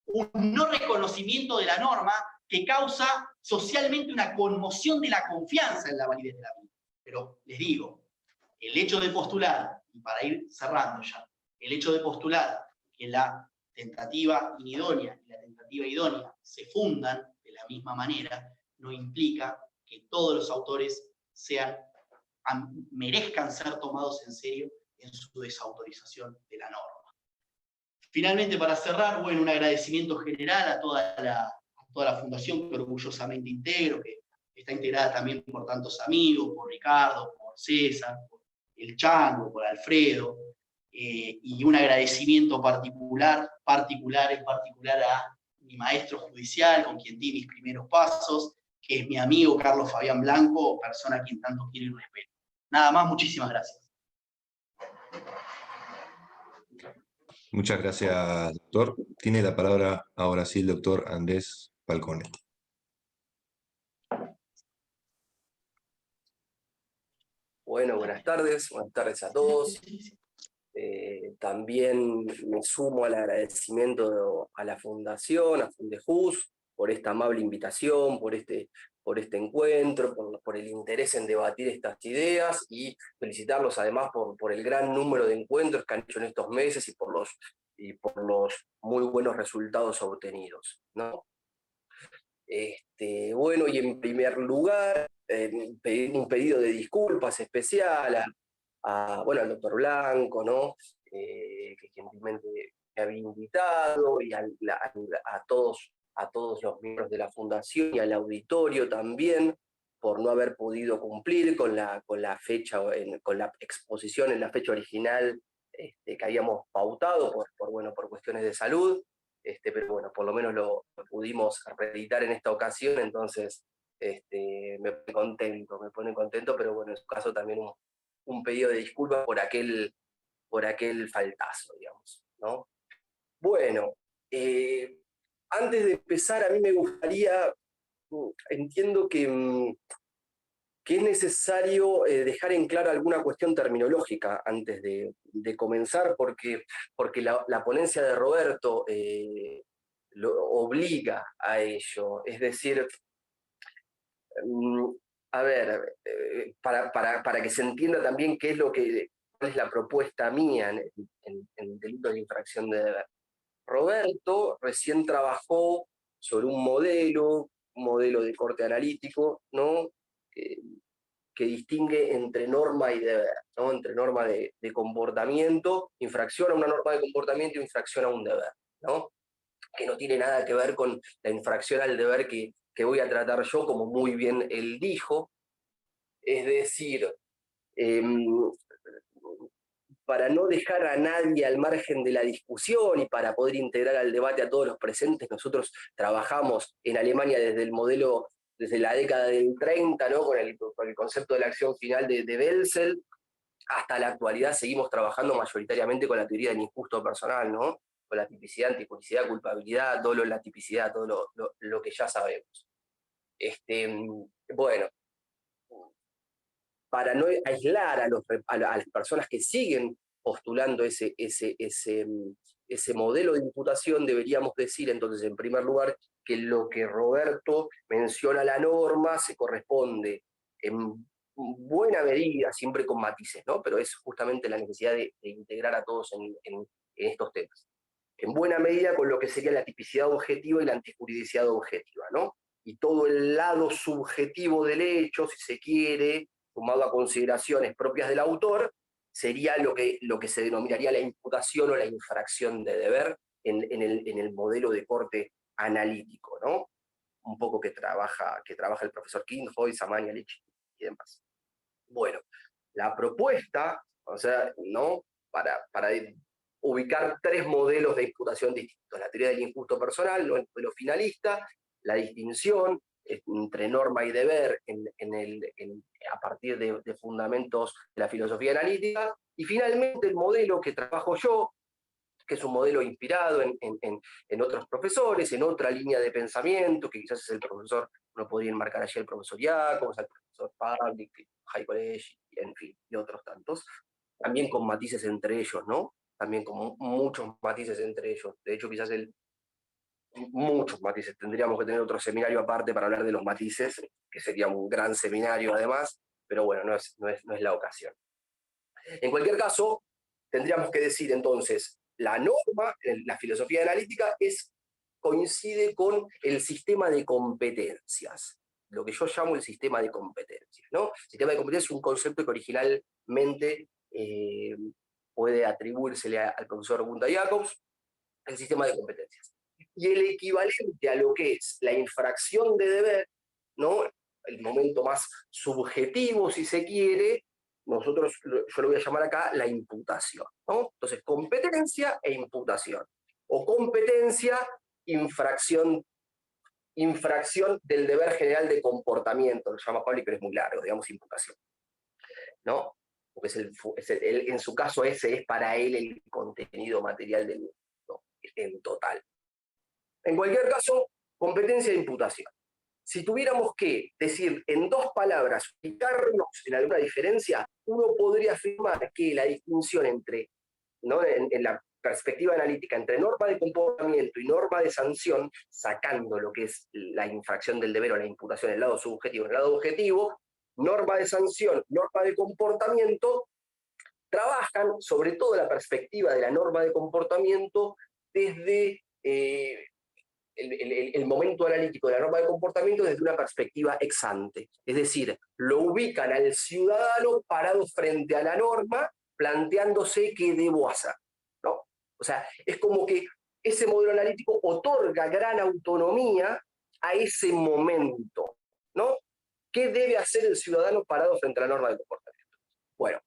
un no reconocimiento de la norma que causa socialmente una conmoción de la confianza en la validez de la misma. Pero les digo, el hecho de postular, y para ir cerrando ya, el hecho de postular que la tentativa inidónea y la tentativa idónea se fundan de la misma manera, no implica que todos los autores merezcan ser tomados en serio en su desautorización de la norma. Finalmente, para cerrar, bueno, un agradecimiento general a toda la fundación que orgullosamente integro, que está integrada también por tantos amigos, por Ricardo, por César, por el Chango, por Alfredo, y un agradecimiento particular a mi maestro judicial, con quien di mis primeros pasos, que es mi amigo Carlos Fabián Blanco, persona a quien tanto quiero y respeto. Nada más, muchísimas gracias. Muchas gracias, doctor. Tiene la palabra ahora sí el doctor Andrés Falcone. Bueno, buenas tardes a todos. También me sumo al agradecimiento a la Fundación, a Fundejus, por esta amable invitación, por este encuentro, por el interés en debatir estas ideas, y felicitarlos además por el gran número de encuentros que han hecho en estos meses y por los muy buenos resultados obtenidos, ¿no? Bueno, y en primer lugar, pedir un pedido de disculpas especial al doctor Blanco, ¿no? Que gentilmente me había invitado, y a todos los miembros de la Fundación y al auditorio también, por no haber podido cumplir con la fecha, con la exposición en la fecha original que habíamos pautado por cuestiones de salud. Pero bueno, por lo menos lo pudimos reeditar en esta ocasión, entonces me pone contento, pero bueno, en su caso también un pedido de disculpas por aquel faltazo, digamos, ¿no? Bueno, antes de empezar, a mí me gustaría, entiendo que es necesario dejar en claro alguna cuestión terminológica antes de comenzar, porque la ponencia de Roberto lo obliga a ello. Es decir, a ver, para que se entienda también cuál es la propuesta mía en el delito de infracción de deber. Roberto recién trabajó sobre un modelo de corte analítico, ¿no? que distingue entre norma y deber, ¿no? Entre norma de comportamiento, infracción a una norma de comportamiento y infracción a un deber, ¿no? Que no tiene nada que ver con la infracción al deber que voy a tratar yo, como muy bien él dijo. Es decir, para no dejar a nadie al margen de la discusión y para poder integrar al debate a todos los presentes, nosotros trabajamos en Alemania desde la década del 30, ¿no? con el concepto de la acción final de Welzel. Hasta la actualidad seguimos trabajando mayoritariamente con la teoría del injusto personal, ¿no? Con la tipicidad, anticulpicidad, culpabilidad, dolo en la tipicidad, todo lo que ya sabemos. Bueno, para no aislar a las personas que siguen postulando ese modelo de imputación, deberíamos decir entonces, en primer lugar, que lo que Roberto menciona la norma se corresponde en buena medida, siempre con matices, ¿no? Pero es justamente la necesidad de integrar a todos en estos temas. En buena medida con lo que sería la tipicidad objetiva y la antijuridicidad objetiva, ¿no? Y todo el lado subjetivo del hecho, si se quiere, sumado a consideraciones propias del autor, sería lo que se denominaría la imputación o la infracción de deber en el modelo de corte analítico, ¿no? Un poco que trabaja el profesor Kindhoy, Samanialich y demás. Bueno, la propuesta, o sea, ¿no? Para ubicar tres modelos de imputación distintos: la teoría del injusto personal, ¿no? El modelo finalista, la distinción entre norma y deber a partir de fundamentos de la filosofía analítica, y finalmente el modelo que trabajo yo, que es un modelo inspirado en otros profesores, en otra línea de pensamiento, que quizás es el profesor, uno podría enmarcar allí el profesor Jacobs, el profesor Pavlik, Haykolesh, en fin, y otros tantos, también con matices entre ellos, ¿no? También con muchos matices entre ellos. De hecho, quizás muchos matices. Tendríamos que tener otro seminario aparte para hablar de los matices, que sería un gran seminario además, pero bueno, no es la ocasión. En cualquier caso, tendríamos que decir entonces, la norma, la filosofía analítica, coincide con el sistema de competencias, lo que yo llamo el sistema de competencias, ¿no? El sistema de competencias es un concepto que originalmente puede atribuírsele al profesor Gunther Jacobs, el sistema de competencias. Y el equivalente a lo que es la infracción de deber, ¿no? El momento más subjetivo, si se quiere, yo lo voy a llamar acá la imputación, ¿no? Entonces, competencia e imputación. O competencia, infracción del deber general de comportamiento, lo llama Pablo, pero es muy largo, digamos imputación, ¿no? Porque en su caso ese es para él el contenido material del mundo, en total. En cualquier caso, competencia e imputación. Si tuviéramos que decir en dos palabras, ubicarnos en alguna diferencia, uno podría afirmar que la distinción entre, ¿no? en la perspectiva analítica, entre norma de comportamiento y norma de sanción, sacando lo que es la infracción del deber o la imputación en el lado subjetivo, en el lado objetivo, norma de sanción, norma de comportamiento, trabajan sobre todo la perspectiva de la norma de comportamiento desde el momento analítico de la norma de comportamiento desde una perspectiva ex ante. Es decir, lo ubican al ciudadano parado frente a la norma, planteándose qué debo hacer, ¿no? O sea, es como que ese modelo analítico otorga gran autonomía a ese momento, ¿no? ¿Qué debe hacer el ciudadano parado frente a la norma de comportamiento? Bueno,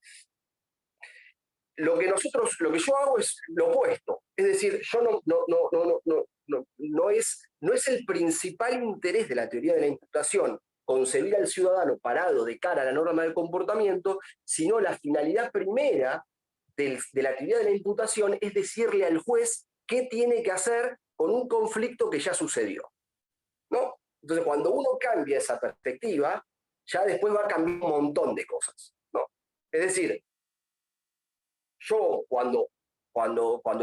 lo que yo hago es lo opuesto. Es decir, yo no es el principal interés de la teoría de la imputación concebir al ciudadano parado de cara a la norma de comportamiento, sino la finalidad primera de la teoría de la imputación es decirle al juez qué tiene que hacer con un conflicto que ya sucedió, ¿no? Entonces, cuando uno cambia esa perspectiva, ya después va a cambiar un montón de cosas, ¿no? Es decir, yo cuando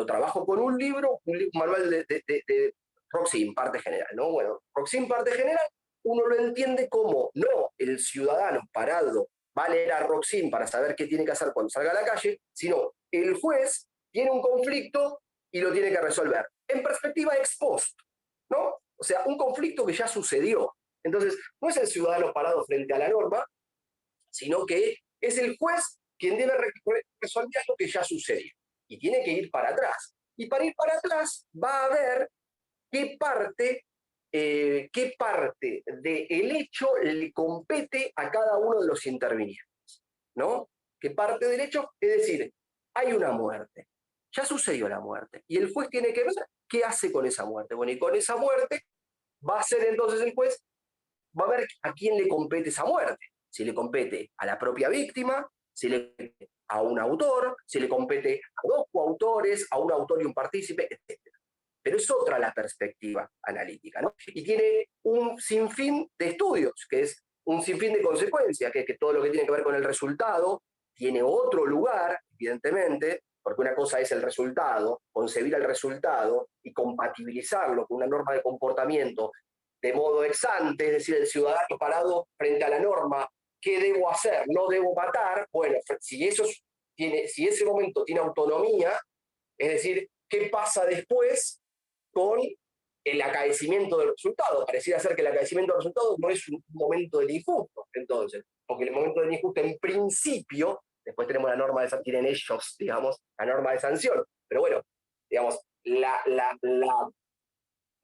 trabajo con un libro, un manual de Roxin, parte general, ¿no? Bueno, Roxin, parte general, uno lo entiende como no el ciudadano parado va a leer a Roxin para saber qué tiene que hacer cuando salga a la calle, sino el juez tiene un conflicto y lo tiene que resolver en perspectiva ex post, ¿no? O sea, un conflicto que ya sucedió. Entonces, no es el ciudadano parado frente a la norma, sino que es el juez quien debe resolver lo que ya sucedió. Y tiene que ir para atrás. Y para ir para atrás va a ver qué parte del hecho le compete a cada uno de los intervinientes, ¿no? ¿Qué parte del hecho? Es decir, hay una muerte. Ya sucedió la muerte. Y el juez tiene que ver qué hace con esa muerte. Bueno, y con esa muerte va a ser entonces el juez, va a ver a quién le compete esa muerte. Si le compete a la propia víctima, si le compete a un autor, si le compete a dos coautores, a un autor y un partícipe, etc. Pero es otra la perspectiva analítica, ¿no? Y tiene un sinfín de estudios, que es un sinfín de consecuencias, que es que todo lo que tiene que ver con el resultado tiene otro lugar, evidentemente, porque una cosa es el resultado, concebir el resultado y compatibilizarlo con una norma de comportamiento de modo ex ante, es decir, el ciudadano parado frente a la norma, ¿qué debo hacer? ¿No debo matar? Bueno, si ese momento tiene autonomía, es decir, ¿qué pasa después con el acaecimiento del resultado? Pareciera ser que el acaecimiento del resultado no es un momento del injusto, entonces, porque el momento del injusto en principio, después tenemos la norma de sanción, tienen ellos, digamos, la norma de sanción, pero bueno, digamos,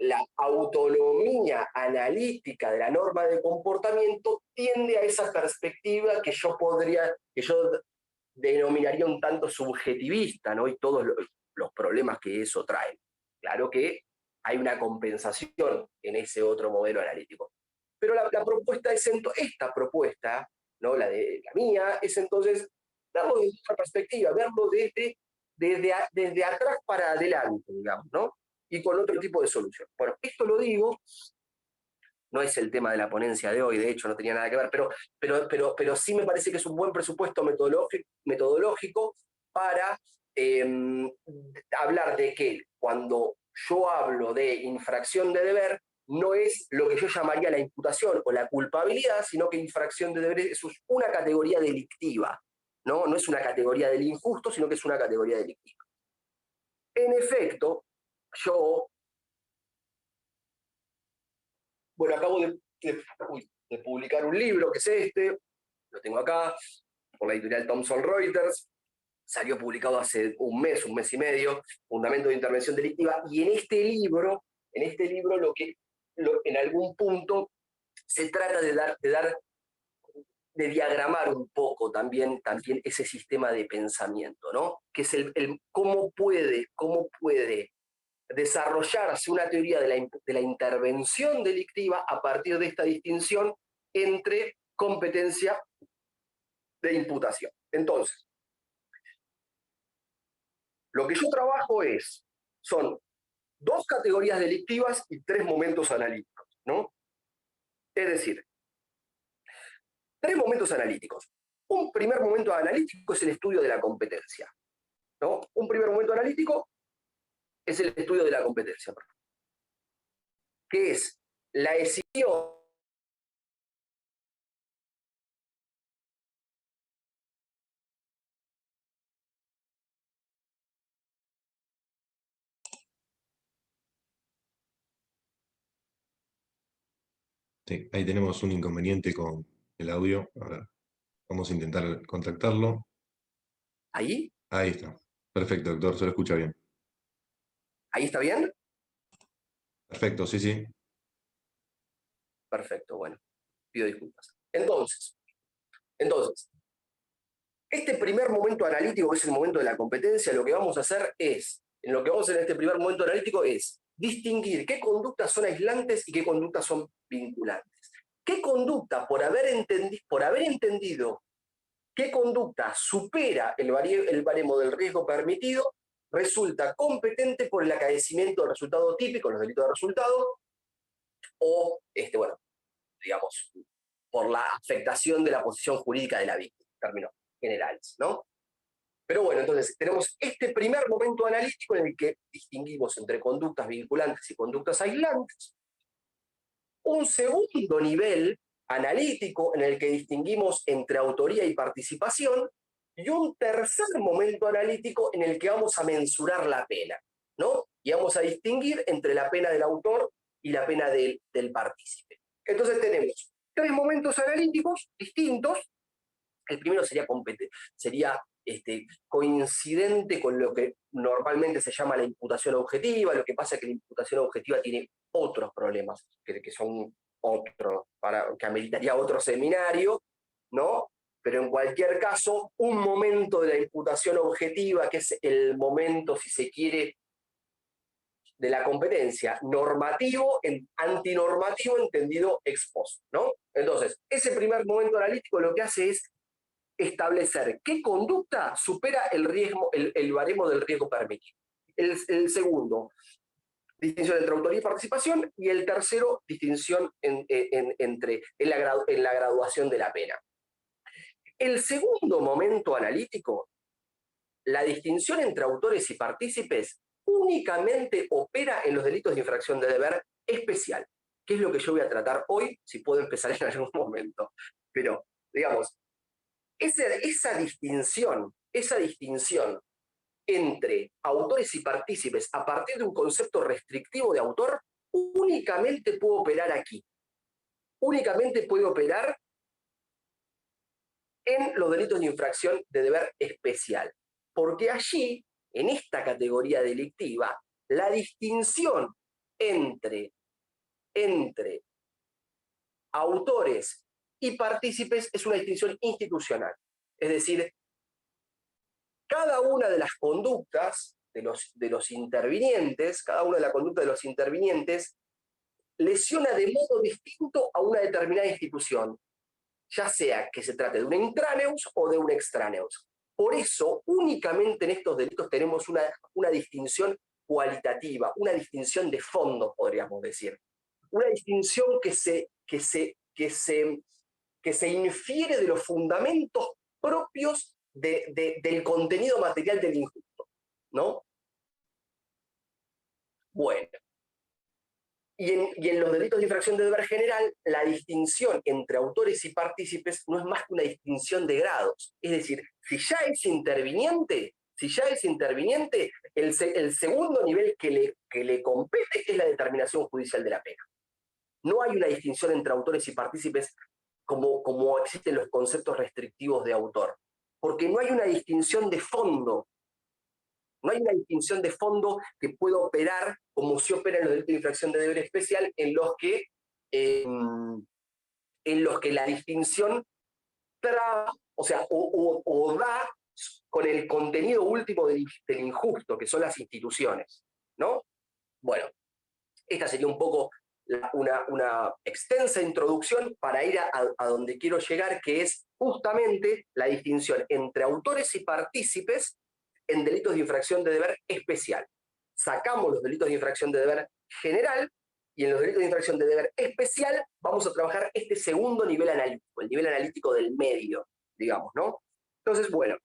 la autonomía analítica de la norma de comportamiento tiende a esa perspectiva que yo denominaría un tanto subjetivista, ¿no? Y todos los problemas que eso trae. Claro que hay una compensación en ese otro modelo analítico. Pero la propuesta es esta propuesta, ¿no? La mía, es entonces darlo desde otra perspectiva, verlo desde atrás para adelante, digamos, ¿no? Y con otro tipo de solución. Bueno, esto lo digo, no es el tema de la ponencia de hoy, de hecho no tenía nada que ver, pero sí me parece que es un buen presupuesto metodológico para hablar de que cuando yo hablo de infracción de deber, no es lo que yo llamaría la imputación o la culpabilidad, sino que infracción de deber es una categoría delictiva, ¿no? No es una categoría del injusto, sino que es una categoría delictiva. En efecto, bueno, acabo de publicar un libro, que es este, lo tengo acá, por la editorial Thomson Reuters, salió publicado hace un mes y medio, Fundamento de Intervención Delictiva, y en este libro en algún punto se trata de diagramar un poco también ese sistema de pensamiento, ¿no? Que es cómo puede desarrollarse una teoría de la intervención delictiva a partir de esta distinción entre competencia de imputación. Entonces, lo que yo trabajo son dos categorías delictivas y tres momentos analíticos, ¿no? Es decir, tres momentos analíticos. Un primer momento analítico es el estudio de la competencia, ¿no? Un primer momento analítico es el estudio de la competencia, que es la decisión Sí, ahí tenemos un inconveniente con el audio. Ahora vamos a intentar contactarlo. ahí. Ahí está. Perfecto, doctor, se lo escucha bien. ¿Ahí está bien? Perfecto, sí, sí. Perfecto, bueno, pido disculpas. Entonces, este primer momento analítico, que es el momento de la competencia, lo que vamos a hacer en este primer momento analítico es distinguir qué conductas son aislantes y qué conductas son vinculantes. ¿Qué conducta, por haber entendido qué conducta supera el baremo del riesgo permitido, resulta competente por el acaecimiento del resultado típico, los delitos de resultado, o, digamos, por la afectación de la posición jurídica de la víctima, en términos generales, ¿no? Pero bueno, entonces tenemos este primer momento analítico en el que distinguimos entre conductas vinculantes y conductas aislantes. Un segundo nivel analítico en el que distinguimos entre autoría y participación. Y un tercer momento analítico en el que vamos a mensurar la pena, ¿no? Y vamos a distinguir entre la pena del autor y la pena del partícipe. Entonces tenemos tres momentos analíticos distintos El primero sería coincidente con lo que normalmente se llama la imputación objetiva. Lo que pasa es que la imputación objetiva tiene otros problemas, que son otros, que ameritaría otro seminario, ¿no? Pero en cualquier caso, un momento de la imputación objetiva, que es el momento, si se quiere, de la competencia normativo, antinormativo entendido ex post, ¿no? Entonces, ese primer momento analítico lo que hace es establecer qué conducta supera el baremo del riesgo permitido. El segundo, distinción entre autoría y participación, y el tercero, distinción en la graduación de la pena. El segundo momento analítico, la distinción entre autores y partícipes, únicamente opera en los delitos de infracción de deber especial, que es lo que yo voy a tratar hoy, si puedo empezar en algún momento. Pero, digamos, esa distinción entre autores y partícipes a partir de un concepto restrictivo de autor, únicamente puede operar aquí. Únicamente puede operar en los delitos de infracción de deber especial. Porque allí, en esta categoría delictiva, la distinción entre autores y partícipes es una distinción institucional. Es decir, cada una de las conductas de los intervinientes, lesiona de modo distinto a una determinada institución, ya sea que se trate de un intraneus o de un extraneus. Por eso, únicamente en estos delitos tenemos una distinción cualitativa, una distinción de fondo, podríamos decir. Una distinción que se infiere de los fundamentos propios del contenido material del injusto, ¿no? Bueno. Y en los delitos de infracción de deber general, la distinción entre autores y partícipes no es más que una distinción de grados. Es decir, si ya es interviniente, el segundo nivel que le compete es la determinación judicial de la pena. No hay una distinción entre autores y partícipes como existen los conceptos restrictivos de autor, porque no hay una distinción de fondo. No hay una distinción de fondo que pueda operar como se opera en los delitos de infracción de deber especial, en los que la distinción da con el contenido último del injusto, que son las instituciones, ¿no? Bueno, esta sería un poco una extensa introducción para ir a donde quiero llegar, que es justamente la distinción entre autores y partícipes en delitos de infracción de deber especial. Sacamos los delitos de infracción de deber general, y en los delitos de infracción de deber especial vamos a trabajar este segundo nivel analítico, el nivel analítico del medio, digamos, ¿no? Entonces, bueno,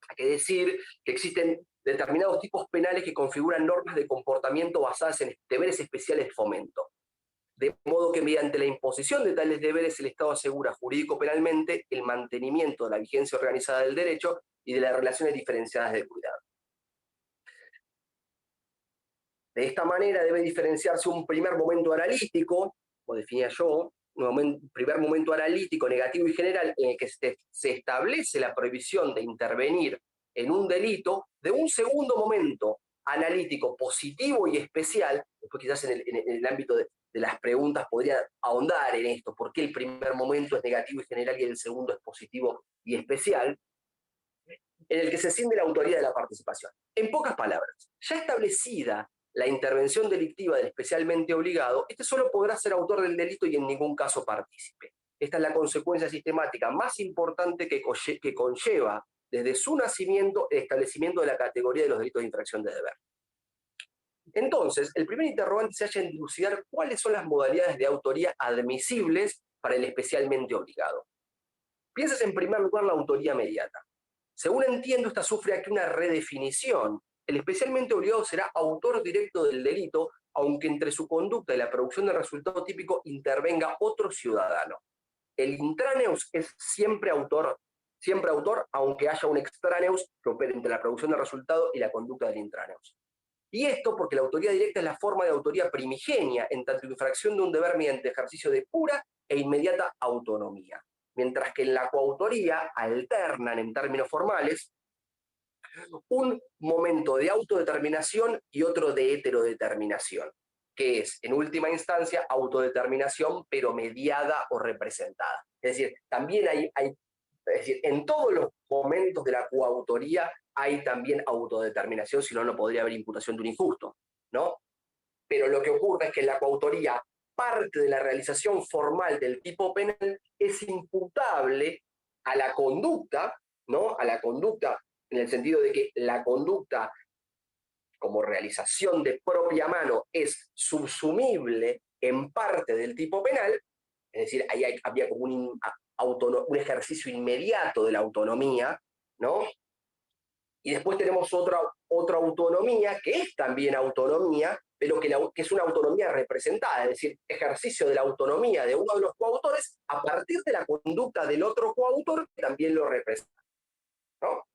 hay que decir que existen determinados tipos penales que configuran normas de comportamiento basadas en deberes especiales de fomento. De modo que mediante la imposición de tales deberes el Estado asegura jurídico-penalmente el mantenimiento de la vigencia organizada del derecho y de las relaciones diferenciadas de cuidado. De esta manera debe diferenciarse un primer momento analítico, como definía yo, un primer momento analítico negativo y general en el que se establece la prohibición de intervenir en un delito, de un segundo momento analítico positivo y especial. Después quizás en el ámbito de las preguntas podría ahondar en esto, por qué el primer momento es negativo y general y el segundo es positivo y especial, en el que se ciñe la autoría de la participación. En pocas palabras, ya establecida la intervención delictiva del especialmente obligado, este solo podrá ser autor del delito y en ningún caso partícipe. Esta es la consecuencia sistemática más importante que conlleva desde su nacimiento el establecimiento de la categoría de los delitos de infracción de deber. Entonces, el primer interrogante se halla en dilucidar cuáles son las modalidades de autoría admisibles para el especialmente obligado. Pienses en primer lugar la autoría mediata. Según entiendo, esta sufre aquí una redefinición. El especialmente obligado será autor directo del delito, aunque entre su conducta y la producción del resultado típico intervenga otro ciudadano. El intraneus es siempre autor, aunque haya un extraneus que opere entre la producción del resultado y la conducta del intraneus. Y esto porque la autoría directa es la forma de autoría primigenia, en tanto infracción de un deber mediante ejercicio de pura e inmediata autonomía. mientras que en la coautoría alternan en términos formales un momento de autodeterminación y otro de heterodeterminación, que es, en última instancia, autodeterminación, pero mediada o representada. Es decir, también es decir, en todos los momentos de la coautoría hay también autodeterminación, si no, no podría haber imputación de un injusto, ¿no? Pero lo que ocurre es que en la coautoría parte de la realización formal del tipo penal es imputable a la conducta, ¿no? A la conducta, en el sentido de que la conducta como realización de propia mano es subsumible en parte del tipo penal, es decir, ahí había como un ejercicio inmediato de la autonomía, ¿no? Y después tenemos otra autonomía, que es también autonomía, pero que es una autonomía representada, es decir, ejercicio de la autonomía de uno de los coautores a partir de la conducta del otro coautor que también lo representa, ¿no?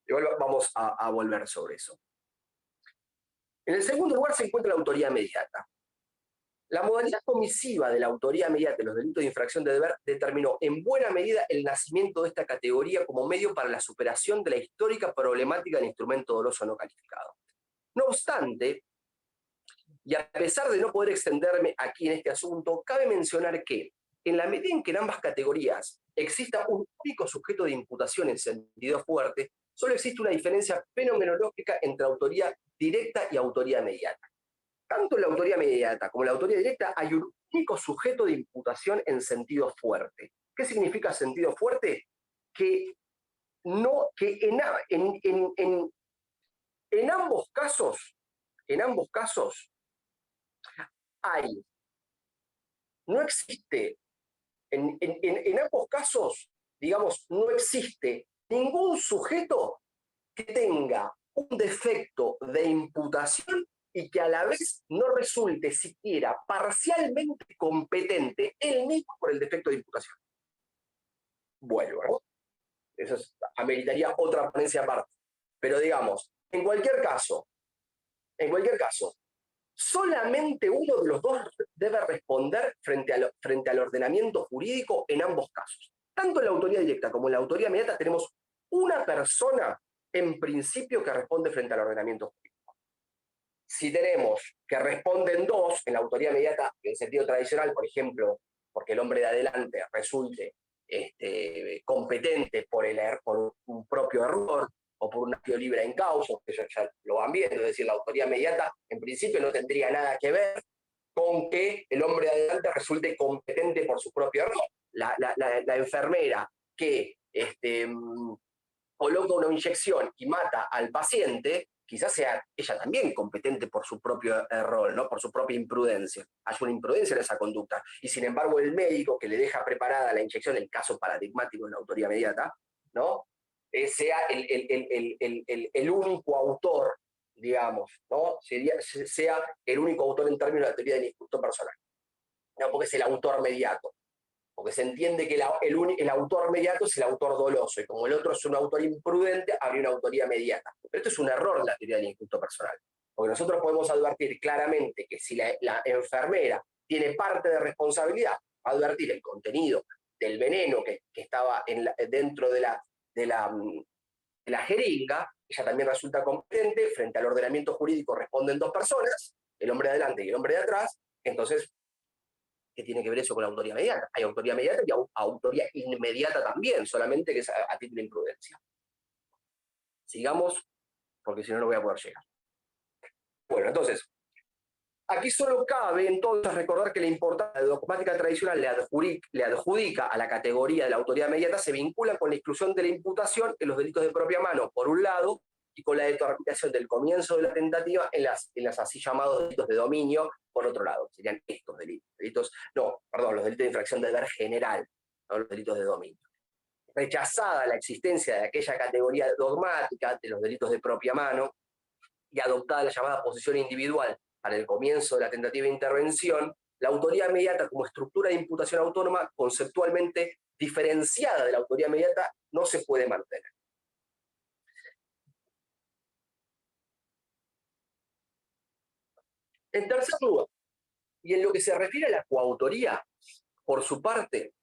Igual vamos a volver sobre eso. En el segundo lugar se encuentra la autoría mediata. La modalidad comisiva de la autoría mediata en los delitos de infracción de deber determinó en buena medida el nacimiento de esta categoría como medio para la superación de la histórica problemática del instrumento doloso no calificado. No obstante, y a pesar de no poder extenderme aquí en este asunto, cabe mencionar que, en la medida en que en ambas categorías exista un único sujeto de imputación en sentido fuerte, solo existe una diferencia fenomenológica entre autoría directa y autoría mediata. Tanto en la autoría mediata como en la autoría directa hay un único sujeto de imputación en sentido fuerte. ¿Qué significa sentido fuerte? Que en ambos casos no existe, en ambos casos, digamos, no existe ningún sujeto que tenga un defecto de imputación y que a la vez no resulte siquiera parcialmente competente él mismo por el defecto de imputación. Bueno, ¿no? Eso ameritaría otra ponencia aparte. Pero digamos, en cualquier caso, solamente uno de los dos debe responder frente al ordenamiento jurídico en ambos casos. Tanto en la autoría directa como en la autoría mediata tenemos una persona en principio que responde frente al ordenamiento jurídico. Si tenemos que responden dos en la autoría mediata en sentido tradicional, por ejemplo, porque el hombre de adelante resulte competente por un propio error o por un acto libre en causa, que eso ya lo van viendo, es decir, la autoría mediata en principio no tendría nada que ver con que el hombre de adelante resulte competente por su propio error. La enfermera que coloca una inyección y mata al paciente, quizás sea ella también competente por su propio error, ¿no? Por su propia imprudencia. Hay una imprudencia en esa conducta. Y sin embargo, el médico que le deja preparada la inyección, el caso paradigmático de la autoría mediata, ¿no? Sea el único autor, digamos, ¿no? Sea el único autor en términos de la teoría del injusto personal. ¿No? Porque es el autor mediato. Porque se entiende que el autor mediato es el autor doloso, y como el otro es un autor imprudente, habría una autoría mediata. Pero esto es un error en la teoría del injusto personal. Porque nosotros podemos advertir claramente que si la enfermera tiene parte de responsabilidad, advertir el contenido del veneno que estaba dentro de la jeringa, ella también resulta competente, frente al ordenamiento jurídico responden dos personas, el hombre de adelante y el hombre de atrás, entonces, ¿qué tiene que ver eso con la autoría mediata? Hay autoría mediata y autoría inmediata también, solamente que es a título de imprudencia. Sigamos, porque si no, no voy a poder llegar. Bueno, entonces, aquí solo cabe entonces recordar que la importancia de la dogmática tradicional le adjudica a la categoría de la autoridad mediata, se vincula con la exclusión de la imputación en los delitos de propia mano, por un lado, y con la determinación del comienzo de la tentativa en las así llamados delitos de dominio, por otro lado. Serían estos delitos, los delitos de infracción de deber general, no los delitos de dominio. Rechazada la existencia de aquella categoría dogmática de los delitos de propia mano y adoptada la llamada posición individual para el comienzo de la tentativa de intervención, la autoría mediata como estructura de imputación autónoma conceptualmente diferenciada de la autoría mediata no se puede mantener. En tercer lugar, y en lo que se refiere a la coautoría, por su parte,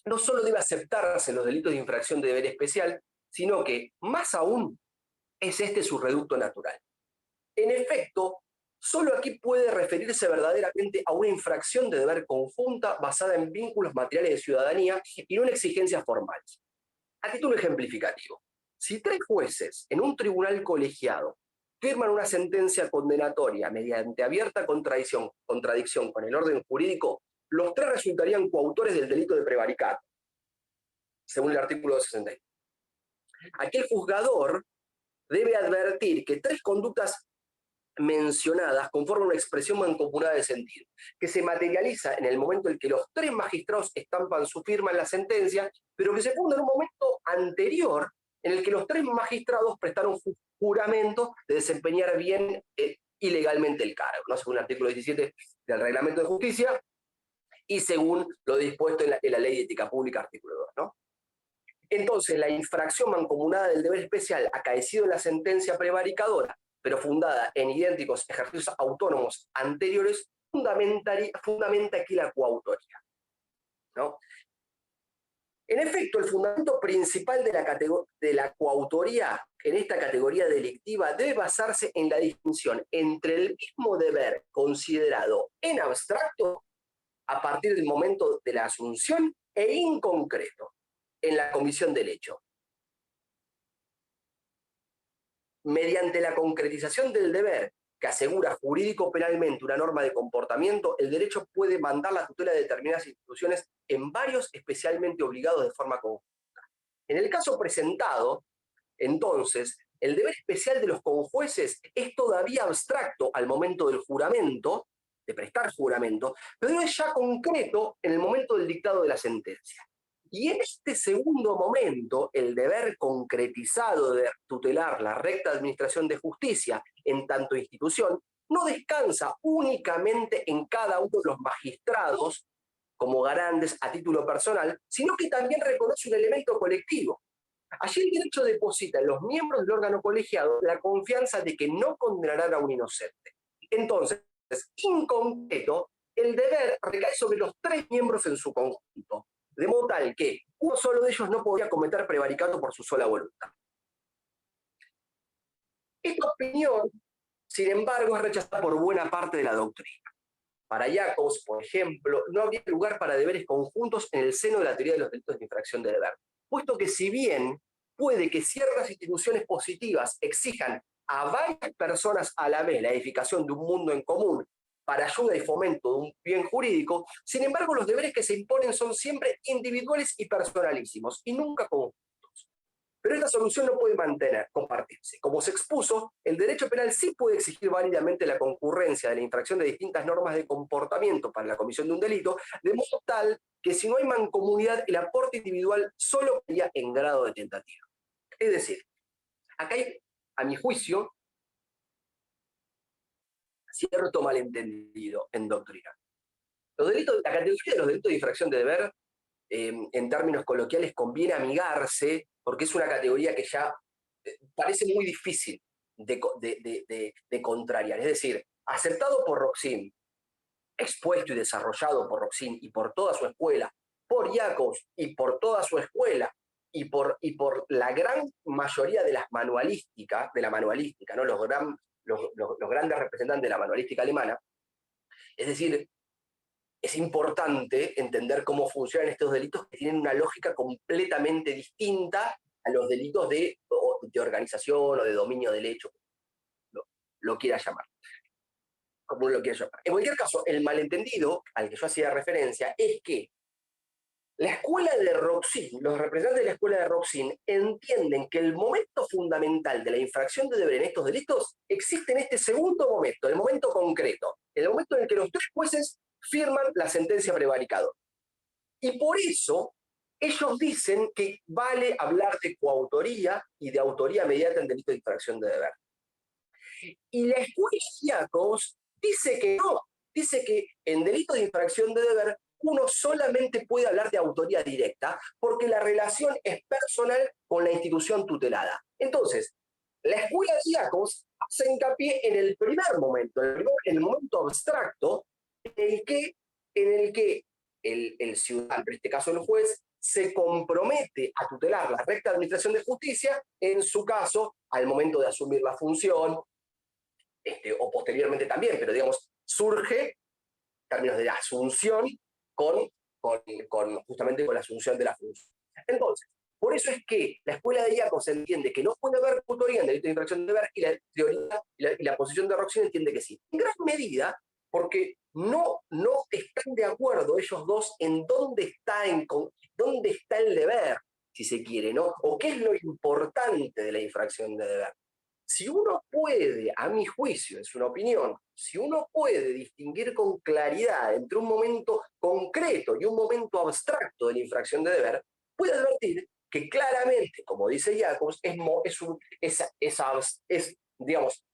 no solo debe aceptarse los delitos de infracción de deber especial, sino que, más aún, es este su reducto natural. En efecto, solo aquí puede referirse verdaderamente a una infracción de deber conjunta basada en vínculos materiales de ciudadanía y no en exigencias formales. A título ejemplificativo, si 3 jueces en un tribunal colegiado firman una sentencia condenatoria mediante abierta contradicción con el orden jurídico, los 3 resultarían coautores del delito de prevaricato, según el artículo 69. Aquel juzgador debe advertir que 3 conductas mencionadas conforman una expresión mancomunada de sentido, que se materializa en el momento en que los 3 magistrados estampan su firma en la sentencia, pero que se funda en un momento anterior en el que los 3 magistrados prestaron juramento de desempeñar bien y legalmente el cargo, ¿no? Según el artículo 17 del Reglamento de Justicia y según lo dispuesto en la Ley de Ética Pública, artículo 2, ¿no? Entonces, la infracción mancomunada del deber especial acaecido en la sentencia prevaricadora, pero fundada en idénticos ejercicios autónomos anteriores, fundamenta aquí la coautoría, ¿no? En efecto, el fundamento principal de la coautoría en esta categoría delictiva debe basarse en la distinción entre el mismo deber considerado en abstracto a partir del momento de la asunción e inconcreto en la comisión del hecho. Mediante la concretización del deber que asegura jurídico-penalmente una norma de comportamiento, el derecho puede mandar la tutela de determinadas instituciones en varios especialmente obligados de forma conjunta. En el caso presentado, entonces, el deber especial de los conjueces es todavía abstracto al momento del juramento, de prestar juramento, pero es ya concreto en el momento del dictado de la sentencia. Y en este segundo momento, el deber concretizado de tutelar la recta administración de justicia en tanto institución no descansa únicamente en cada uno de los magistrados como garantes a título personal, sino que también reconoce un elemento colectivo. Allí el derecho deposita en los miembros del órgano colegiado la confianza de que no condenarán a un inocente. Entonces, en concreto, el deber recae sobre los 3 miembros en su conjunto, de modo tal que uno solo de ellos no podía cometer prevaricato por su sola voluntad. Esta opinión, sin embargo, es rechazada por buena parte de la doctrina. Para Jacobs, por ejemplo, no habría lugar para deberes conjuntos en el seno de la teoría de los delitos de infracción de deber, puesto que si bien puede que ciertas instituciones positivas exijan a varias personas a la vez la edificación de un mundo en común para ayuda y fomento de un bien jurídico, sin embargo los deberes que se imponen son siempre individuales y personalísimos, y nunca conjuntos. Pero esta solución no puede compartirse. Como se expuso, el derecho penal sí puede exigir válidamente la concurrencia de la infracción de distintas normas de comportamiento para la comisión de un delito, de modo tal que si no hay mancomunidad, el aporte individual solo sería en grado de tentativa. Es decir, acá hay, a mi juicio, cierto malentendido en doctrina. La categoría de los delitos de infracción de deber, en términos coloquiales, conviene amigarse, porque es una categoría que ya parece muy difícil de contrariar. Es decir, aceptado por Roxin, expuesto y desarrollado por Roxin y por toda su escuela, por Jacobs y por toda su escuela, y por la gran mayoría de la manualística, ¿no? Los grandes representantes de la manualística alemana. Es decir, es importante entender cómo funcionan estos delitos que tienen una lógica completamente distinta a los delitos de organización o de dominio del hecho, lo quiera llamar. Como uno lo quiera llamar. En cualquier caso, el malentendido al que yo hacía referencia es que la escuela de Roxin, los representantes de la escuela de Roxin entienden que el momento fundamental de la infracción de deber en estos delitos existe en este segundo momento, el momento concreto, el momento en el que los 3 jueces firman la sentencia prevaricadora. Y por eso ellos dicen que vale hablar de coautoría y de autoría mediata en delito de infracción de deber. Y la escuela de Jacobs dice que no, dice que en delito de infracción de deber uno solamente puede hablar de autoría directa porque la relación es personal con la institución tutelada. Entonces, la escuela de Jacobs hace hincapié en el primer momento, en el momento abstracto, en el que el ciudadano, en este caso el juez, se compromete a tutelar la recta administración de justicia, en su caso, al momento de asumir la función, o posteriormente también, pero digamos, surge en términos de la asunción justamente con la asunción de la función. Entonces, por eso es que la escuela de IACOS entiende que no puede haber coautoría en delito de infracción de deber, y la teoría y la posición de Roxin entiende que sí. En gran medida, porque no están de acuerdo ellos dos en dónde está el deber, si se quiere, ¿no? O qué es lo importante de la infracción de deber. Si uno puede, a mi juicio, es una opinión, si uno puede distinguir con claridad entre un momento concreto y un momento abstracto de la infracción de deber, puede advertir que claramente, como dice Jacobs, digamos,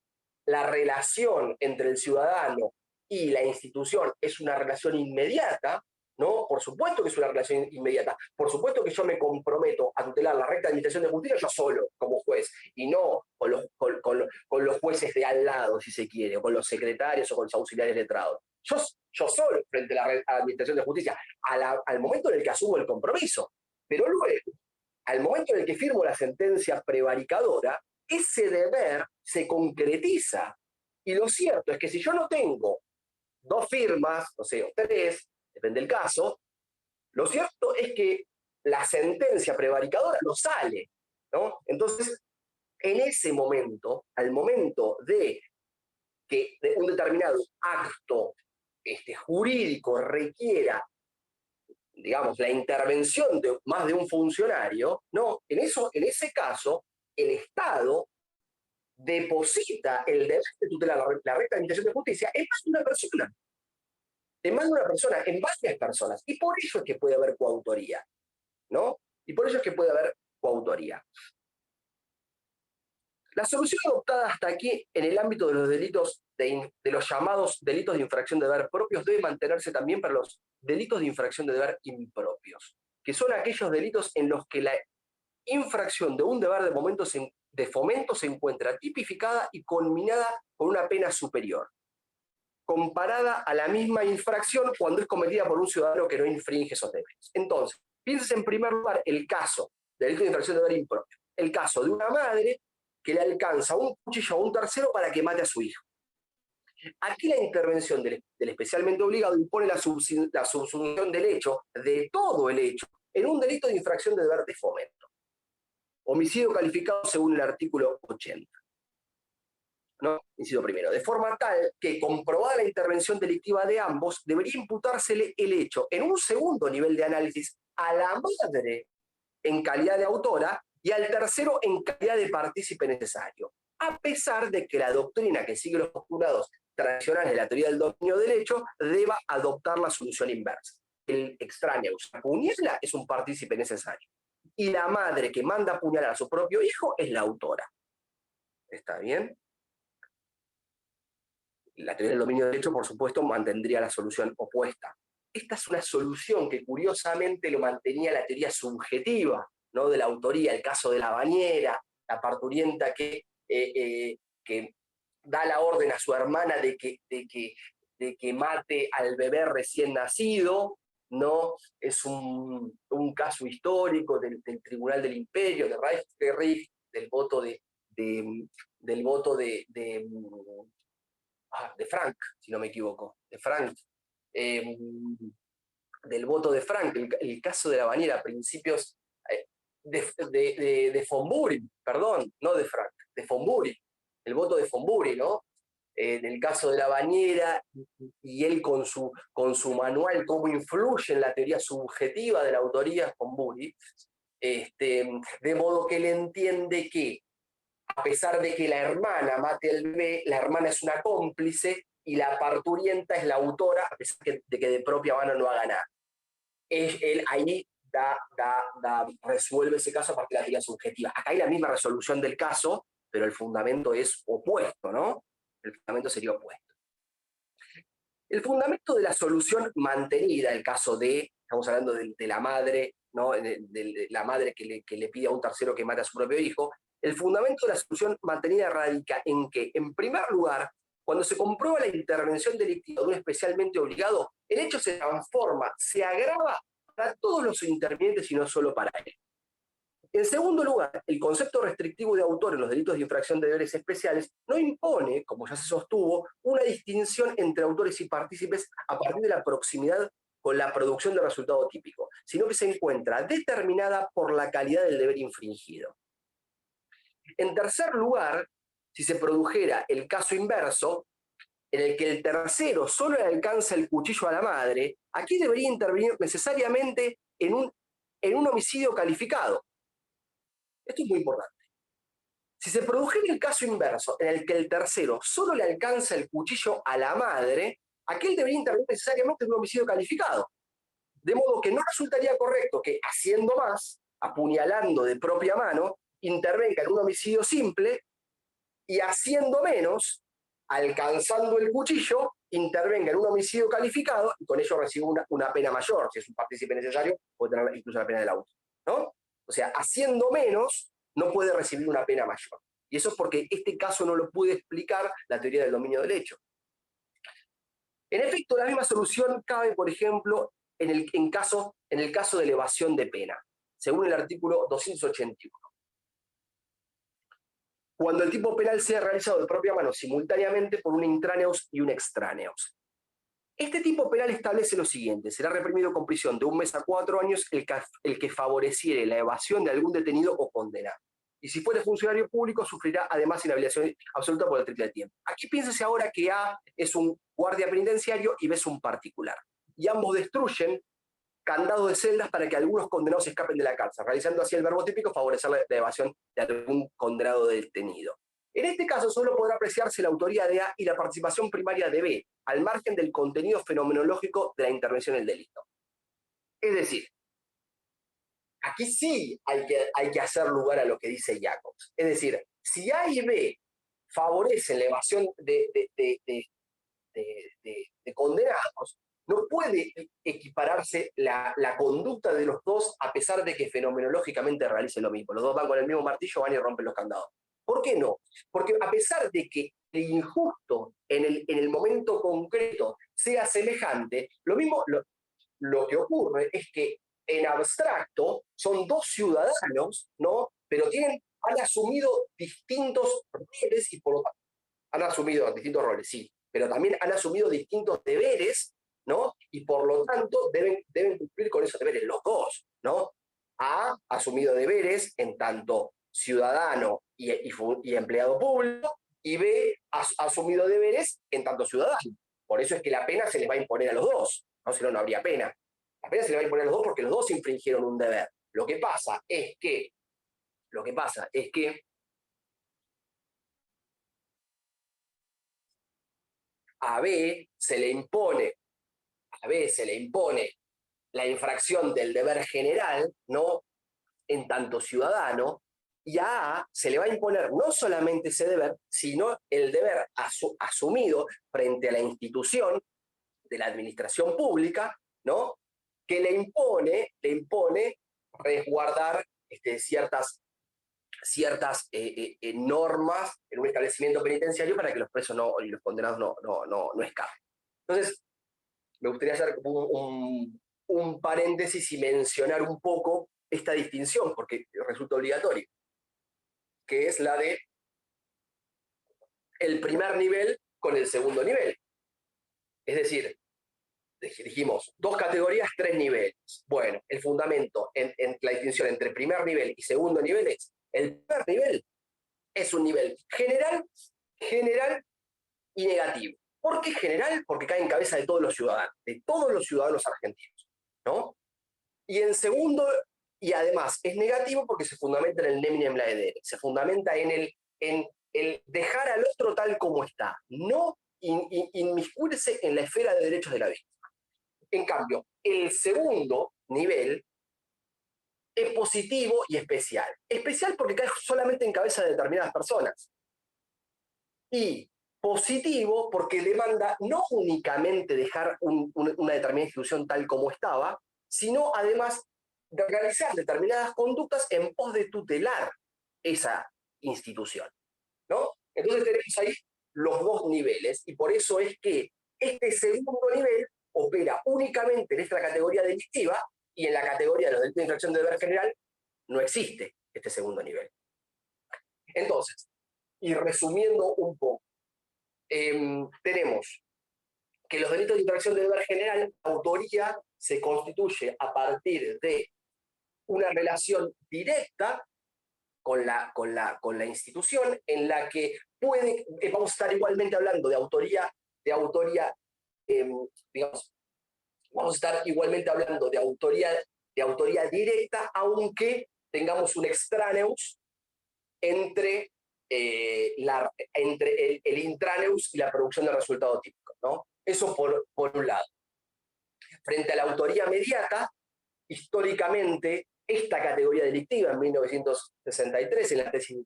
la relación entre el ciudadano y la institución es una relación inmediata, ¿no? Por supuesto que es una relación inmediata. Por supuesto que yo me comprometo a tutelar la recta administración de justicia yo solo, como juez, y no con los jueces de al lado, si se quiere, o con los secretarios o con los auxiliares letrados. Yo solo, frente a la administración de justicia, al momento en el que asumo el compromiso. Pero luego, al momento en el que firmo la sentencia prevaricadora, ese deber se concretiza. Y lo cierto es que si yo no tengo 2 firmas, no sé, o 3, depende del caso, lo cierto es que la sentencia prevaricadora no sale, ¿no? Entonces, en ese momento, al momento de que un determinado acto jurídico requiera, digamos, la intervención de más de un funcionario, ¿no? En ese caso, el Estado deposita el deber de tutelar la recta administración de justicia en más de una persona. En más de una persona, en varias personas. Y por eso es que puede haber coautoría, ¿no? Y por eso es que puede haber coautoría. La solución adoptada hasta aquí en el ámbito de los delitos, de los llamados delitos de infracción de deber propios, debe mantenerse también para los delitos de infracción de deber impropios, que son aquellos delitos en los que la infracción de un deber de fomento se encuentra tipificada y conminada con una pena superior, comparada a la misma infracción cuando es cometida por un ciudadano que no infringe esos deberes. Entonces, pienses en primer lugar el caso de delito de infracción de deber impropio, el caso de una madre que le alcanza un cuchillo a un tercero para que mate a su hijo. Aquí la intervención del especialmente obligado impone la subsunción del hecho, de todo el hecho, en un delito de infracción de deber de fomento. Homicidio calificado según el artículo 80. ¿No? Inciso primero. De forma tal que, comprobada la intervención delictiva de ambos, debería imputársele el hecho, en un segundo nivel de análisis, a la madre en calidad de autora y al tercero en calidad de partícipe necesario, a pesar de que la doctrina que sigue los postulados tradicionales de la teoría del dominio del hecho deba adoptar la solución inversa. El extraño apuñala es un partícipe necesario. Y la madre que manda apuñalar a su propio hijo es la autora. ¿Está bien? La teoría del dominio del hecho, por supuesto, mantendría la solución opuesta. Esta es una solución que curiosamente lo mantenía la teoría subjetiva, ¿no? De la autoría, el caso de la bañera, la parturienta que da la orden a su hermana de que mate al bebé recién nacido, ¿no? Es un caso histórico del Tribunal del Imperio, de Reichsgericht, del voto de Frank, si no me equivoco, de Frank, del voto de Frank, el caso de la bañera, a principios de von Bury, perdón, no de Frank, de von Bury, el voto de von Bury, ¿no? En el caso de la bañera, y él con su manual, cómo influye en la teoría subjetiva de la autoría, von Bury, de modo que él entiende que, a pesar de que la hermana mate al bebé, la hermana es una cómplice y la parturienta es la autora, a pesar de que de propia mano no haga nada. Él ahí resuelve ese caso a partir de la teoría subjetiva. Acá hay la misma resolución del caso, pero el fundamento es opuesto, ¿no? El fundamento sería opuesto. El fundamento de la solución mantenida, el caso estamos hablando de la madre, ¿no? de la madre que le pide a un tercero que mate a su propio hijo. El fundamento de la solución mantenida radica en que, en primer lugar, cuando se comprueba la intervención delictiva de un especialmente obligado, el hecho se transforma, se agrava para todos los intervinientes y no solo para él. En segundo lugar, el concepto restrictivo de autor en los delitos de infracción de deberes especiales no impone, como ya se sostuvo, una distinción entre autores y partícipes a partir de la proximidad con la producción del resultado típico, sino que se encuentra determinada por la calidad del deber infringido. En tercer lugar, si se produjera el caso inverso, en el que el tercero solo le alcanza el cuchillo a la madre, aquí debería intervenir necesariamente en un homicidio calificado. Esto es muy importante. Si se produjera el caso inverso, en el que el tercero solo le alcanza el cuchillo a la madre, aquel debería intervenir necesariamente en un homicidio calificado. De modo que no resultaría correcto que, haciendo más, apuñalando de propia mano, intervenga en un homicidio simple y, haciendo menos, alcanzando el cuchillo, intervenga en un homicidio calificado y con ello recibe una pena mayor. Si es un partícipe necesario, puede tener incluso la pena del auto, ¿no? O sea, haciendo menos, no puede recibir una pena mayor. Y eso es porque este caso no lo puede explicar la teoría del dominio del hecho. En efecto, la misma solución cabe, por ejemplo, en el caso de elevación de pena, según el artículo 281. Cuando el tipo penal sea realizado de propia mano simultáneamente por un intraneus y un extraneus. Este tipo penal establece lo siguiente: será reprimido con prisión de 1 mes a 4 años el que favoreciere la evasión de algún detenido o condenado. Y si fuere funcionario público, sufrirá además inhabilitación absoluta por el triple de tiempo. Aquí piénsese ahora que A es un guardia penitenciario y B es un particular. Y ambos destruyen candados de celdas para que algunos condenados escapen de la cárcel, realizando así el verbo típico favorecer la evasión de algún condenado detenido. En este caso solo podrá apreciarse la autoría de A y la participación primaria de B, al margen del contenido fenomenológico de la intervención en el delito. Es decir, aquí sí hay que hacer lugar a lo que dice Jacobs. Es decir, si A y B favorecen la evasión de condenados, no puede equipararse la conducta de los dos a pesar de que fenomenológicamente realicen lo mismo. Los dos van con el mismo martillo, van y rompen los candados. ¿Por qué no? Porque a pesar de que el injusto en el momento concreto sea semejante, lo que ocurre es que en abstracto son dos ciudadanos, ¿no? Pero han asumido distintos roles y por lo tanto han asumido distintos roles, sí, pero también han asumido distintos deberes, ¿no? Y por lo tanto deben cumplir con esos deberes los dos, ¿no? A ha asumido deberes en tanto ciudadano y empleado público, y B ha asumido deberes en tanto ciudadano. Por eso es que la pena se les va a imponer a los dos, ¿no? Si no, no habría pena. La pena se les va a imponer a los dos porque los dos infringieron un deber. Lo que pasa es que a B se le impone la infracción del deber general, ¿no? En tanto ciudadano, y a A se le va a imponer no solamente ese deber, sino el deber asumido frente a la institución de la administración pública, ¿no? Que le impone resguardar ciertas normas en un establecimiento penitenciario para que los presos y los condenados no escapen. Entonces, me gustaría hacer un paréntesis y mencionar un poco esta distinción, porque resulta obligatorio, que es la de el primer nivel con el segundo nivel. Es decir, dijimos, 2 categorías, 3 niveles. Bueno, el fundamento en la distinción entre primer nivel y segundo nivel es: el primer nivel es un nivel general y negativo. ¿Por qué general? Porque cae en cabeza de todos los ciudadanos argentinos, ¿no? Y en segundo, y además es negativo porque se fundamenta en el neminem laedere, se fundamenta en el dejar al otro tal como está, no inmiscuirse en la esfera de derechos de la víctima. En cambio, el segundo nivel es positivo y especial. Especial porque cae solamente en cabeza de determinadas personas. Y positivo porque demanda no únicamente dejar una determinada institución tal como estaba, sino además de realizar determinadas conductas en pos de tutelar esa institución, ¿no? Entonces tenemos ahí los 2 niveles, y por eso es que este segundo nivel opera únicamente en esta categoría delictiva Y en la categoría de los delitos de infracción de deber general no existe este segundo nivel. Entonces, y resumiendo un poco, tenemos que los delitos de infracción de deber general, la autoría se constituye a partir de una relación directa con la institución, en la que vamos a estar igualmente hablando de autoría, digamos, vamos a estar igualmente hablando de autoría directa, aunque tengamos un extraneus entre el intraneus y la producción de resultado típico, ¿no? Eso por un lado. Frente a la autoría mediata, históricamente, esta categoría delictiva, en 1963, en la tesis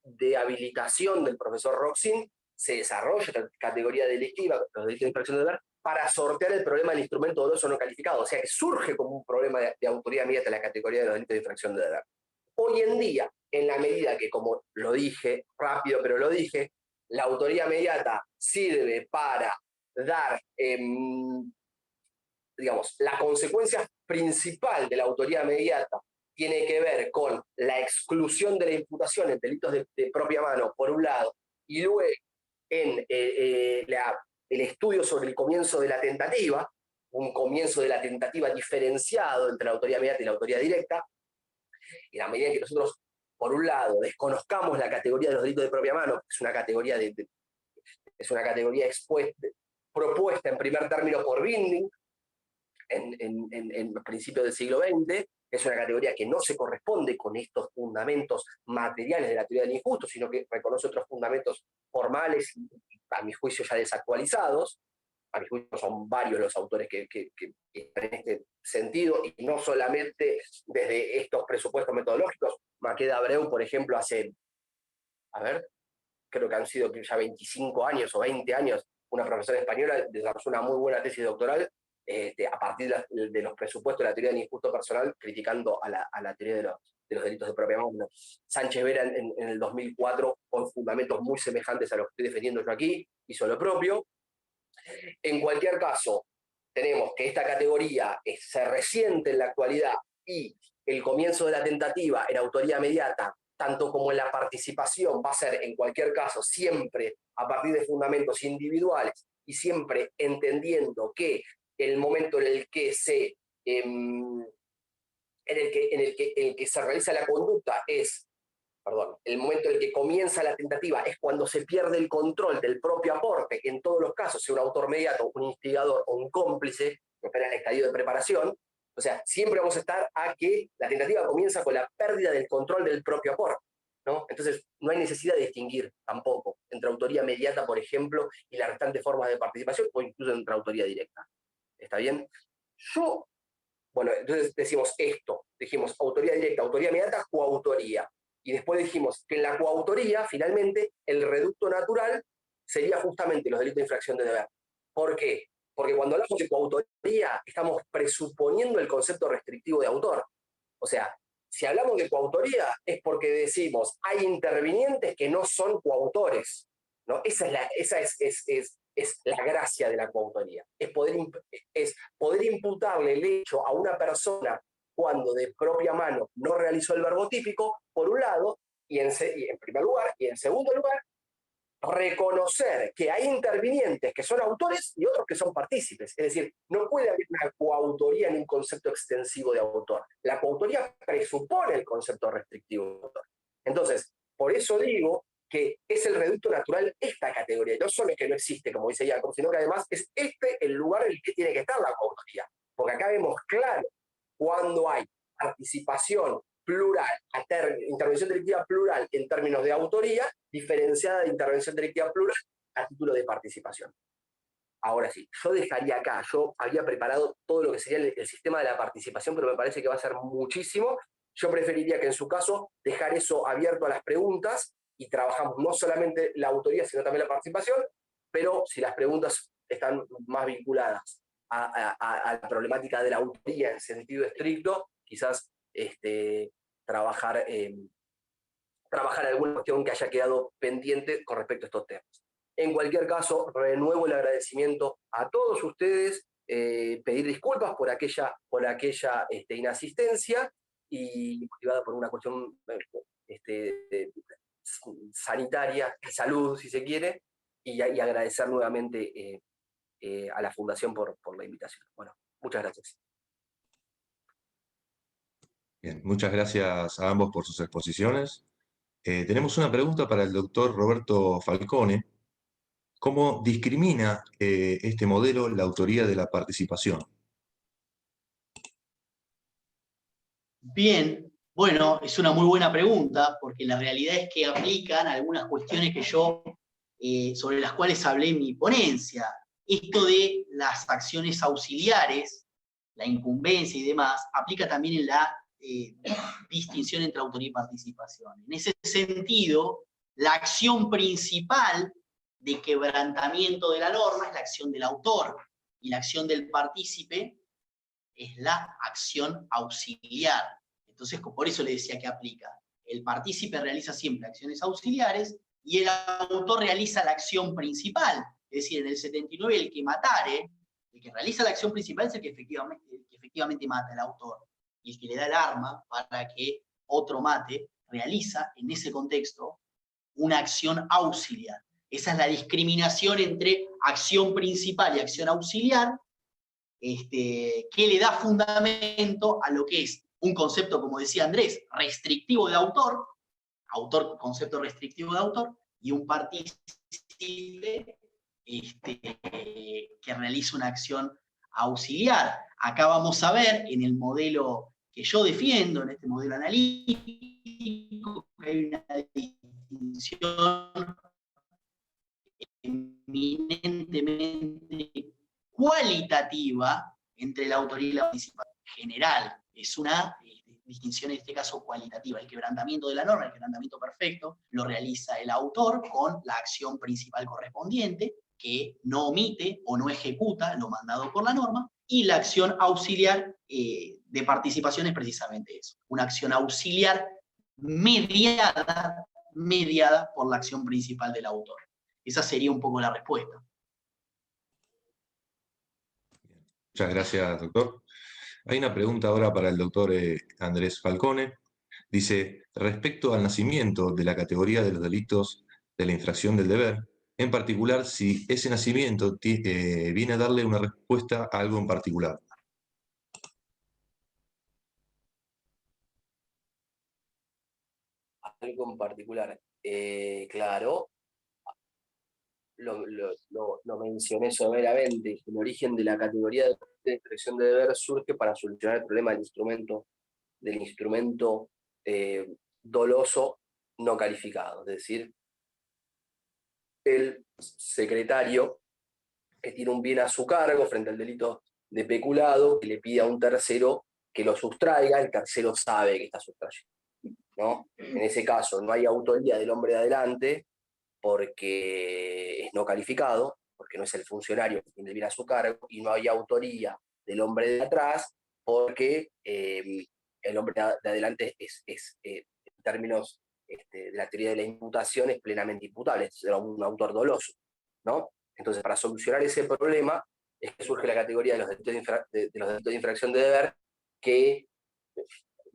de habilitación del profesor Roxin, se desarrolla esta categoría delictiva, los delitos de infracción de deber, para sortear el problema del instrumento doloso no calificado. O sea, que surge como un problema de autoría mediata la categoría de los delitos de infracción de deber. Hoy en día, en la medida que, como lo dije, rápido pero lo dije, la autoría mediata sirve para dar, digamos, la consecuencia principal de la autoría mediata tiene que ver con la exclusión de la imputación en delitos de propia mano, por un lado, y luego en el estudio sobre el comienzo de la tentativa, un comienzo de la tentativa diferenciado entre la autoría mediata y la autoría directa, y la medida en que nosotros, por un lado, desconozcamos la categoría de los delitos de propia mano, es una categoría, propuesta en primer término por Binding, en principios del siglo XX, es una categoría que no se corresponde con estos fundamentos materiales de la teoría del injusto, sino que reconoce otros fundamentos formales, a mi juicio ya desactualizados. A mi juicio son varios los autores que están en este sentido, y no solamente desde estos presupuestos metodológicos. Maqueda Abreu, por ejemplo, creo que han sido ya 25 años o 20 años, una profesora española desarrolló una muy buena tesis doctoral a partir de los presupuestos de la teoría del injusto personal, criticando a la teoría de los delitos de propia mano. Sánchez Vera en el 2004, con fundamentos muy semejantes a los que estoy defendiendo yo aquí, hizo lo propio. En cualquier caso, tenemos que esta categoría se resiente en la actualidad, y el comienzo de la tentativa en autoría mediata, tanto como en la participación, va a ser en cualquier caso siempre a partir de fundamentos individuales, y siempre entendiendo que el momento en el que se realiza la conducta el momento en el que comienza la tentativa es cuando se pierde el control del propio aporte, en todos los casos, sea un autor mediato, un instigador o un cómplice, que espera en el estadio de preparación. O sea, siempre vamos a estar a que la tentativa comienza con la pérdida del control del propio aporte, ¿no? Entonces, no hay necesidad de distinguir tampoco entre autoría mediata, por ejemplo, y las restantes formas de participación, o incluso entre autoría directa. ¿Está bien? Bueno, entonces dijimos autoría directa, autoría mediata, coautoría. Y después dijimos que en la coautoría, finalmente, el reducto natural sería justamente los delitos de infracción de deber. ¿Por qué? Porque cuando hablamos de coautoría, estamos presuponiendo el concepto restrictivo de autor. O sea, si hablamos de coautoría, es porque decimos, hay intervinientes que no son coautores, ¿no? Esa es la gracia de la coautoría. Es poder imputarle el hecho a una persona cuando de propia mano no realizó el verbo típico, por un lado, y en primer lugar, y en segundo lugar, reconocer que hay intervinientes que son autores y otros que son partícipes. Es decir, no puede haber una coautoría en un concepto extensivo de autor. La coautoría presupone el concepto restrictivo de autor. Entonces, por eso digo que es el reducto natural esta categoría. No solo es que no existe, como dice Jacob, sino que además es el lugar en el que tiene que estar la coautoría. Porque acá vemos claro cuando hay participación plural, intervención delictiva plural en términos de autoría, diferenciada de intervención delictiva plural a título de participación. Ahora sí, yo dejaría acá, yo había preparado todo lo que sería el sistema de la participación, pero me parece que va a ser muchísimo. Yo preferiría que en su caso dejar eso abierto a las preguntas, y trabajamos no solamente la autoría, sino también la participación, pero si las preguntas están más vinculadas a la problemática de la autoría en sentido estricto, quizás trabajar alguna cuestión que haya quedado pendiente con respecto a estos temas. En cualquier caso, renuevo el agradecimiento a todos ustedes pedir disculpas por aquella inasistencia, y motivada por una cuestión sanitaria, de salud, si se quiere, y agradecer nuevamente a la Fundación por la invitación. Bueno, muchas gracias. Bien, muchas gracias a ambos por sus exposiciones. Tenemos una pregunta para el doctor Roberto Falcone. ¿Cómo discrimina este modelo la autoría de la participación? Bien, bueno, es una muy buena pregunta, porque la realidad es que aplican algunas cuestiones que yo, sobre las cuales hablé en mi ponencia. Esto de las acciones auxiliares, la incumbencia y demás, aplica también en la distinción entre autoría y participación. En ese sentido, la acción principal de quebrantamiento de la norma es la acción del autor, y la acción del partícipe es la acción auxiliar. Entonces, por eso le decía que aplica. El partícipe realiza siempre acciones auxiliares y el autor realiza la acción principal. Es decir, en el 79, el que matare, el que realiza la acción principal es el que efectivamente mata, el autor. Y el que le da el arma para que otro mate, realiza en ese contexto una acción auxiliar. Esa es la discriminación entre acción principal y acción auxiliar, que le da fundamento a lo que es un concepto, como decía Andrés, restrictivo de autor, concepto restrictivo de autor, y un partícipe que realiza una acción auxiliar. Acá vamos a ver, en el modelo que yo defiendo, en este modelo analítico, que hay una distinción eminentemente cualitativa entre la autoría y la participación general. Es una distinción en este caso cualitativa. El quebrantamiento de la norma, el quebrantamiento perfecto, lo realiza el autor con la acción principal correspondiente, que no omite o no ejecuta lo mandado por la norma, y la acción auxiliar de participación es precisamente eso, una acción auxiliar mediada por la acción principal del autor. Esa sería un poco la respuesta. Muchas gracias, doctor. Hay una pregunta ahora para el doctor Andrés Falcone. Dice, respecto al nacimiento de la categoría de los delitos de la infracción del deber, en particular si ese nacimiento viene a darle una respuesta a algo en particular. Algo en particular. Claro, lo mencioné someramente. El origen de la categoría de infracción de deber surge para solucionar el problema del instrumento doloso no calificado. Es decir, el secretario que tiene un bien a su cargo frente al delito de peculado, que le pide a un tercero que lo sustraiga, el tercero sabe que está sustrayendo, ¿no? En ese caso no hay autoría del hombre de adelante porque es no calificado, porque no es el funcionario que tiene el bien a su cargo, y no hay autoría del hombre de atrás porque el hombre de adelante en términos de la teoría de la imputación es plenamente imputable, es un autor doloso, ¿no? Entonces, para solucionar ese problema es que surge la categoría de los delitos de infracción de deber, que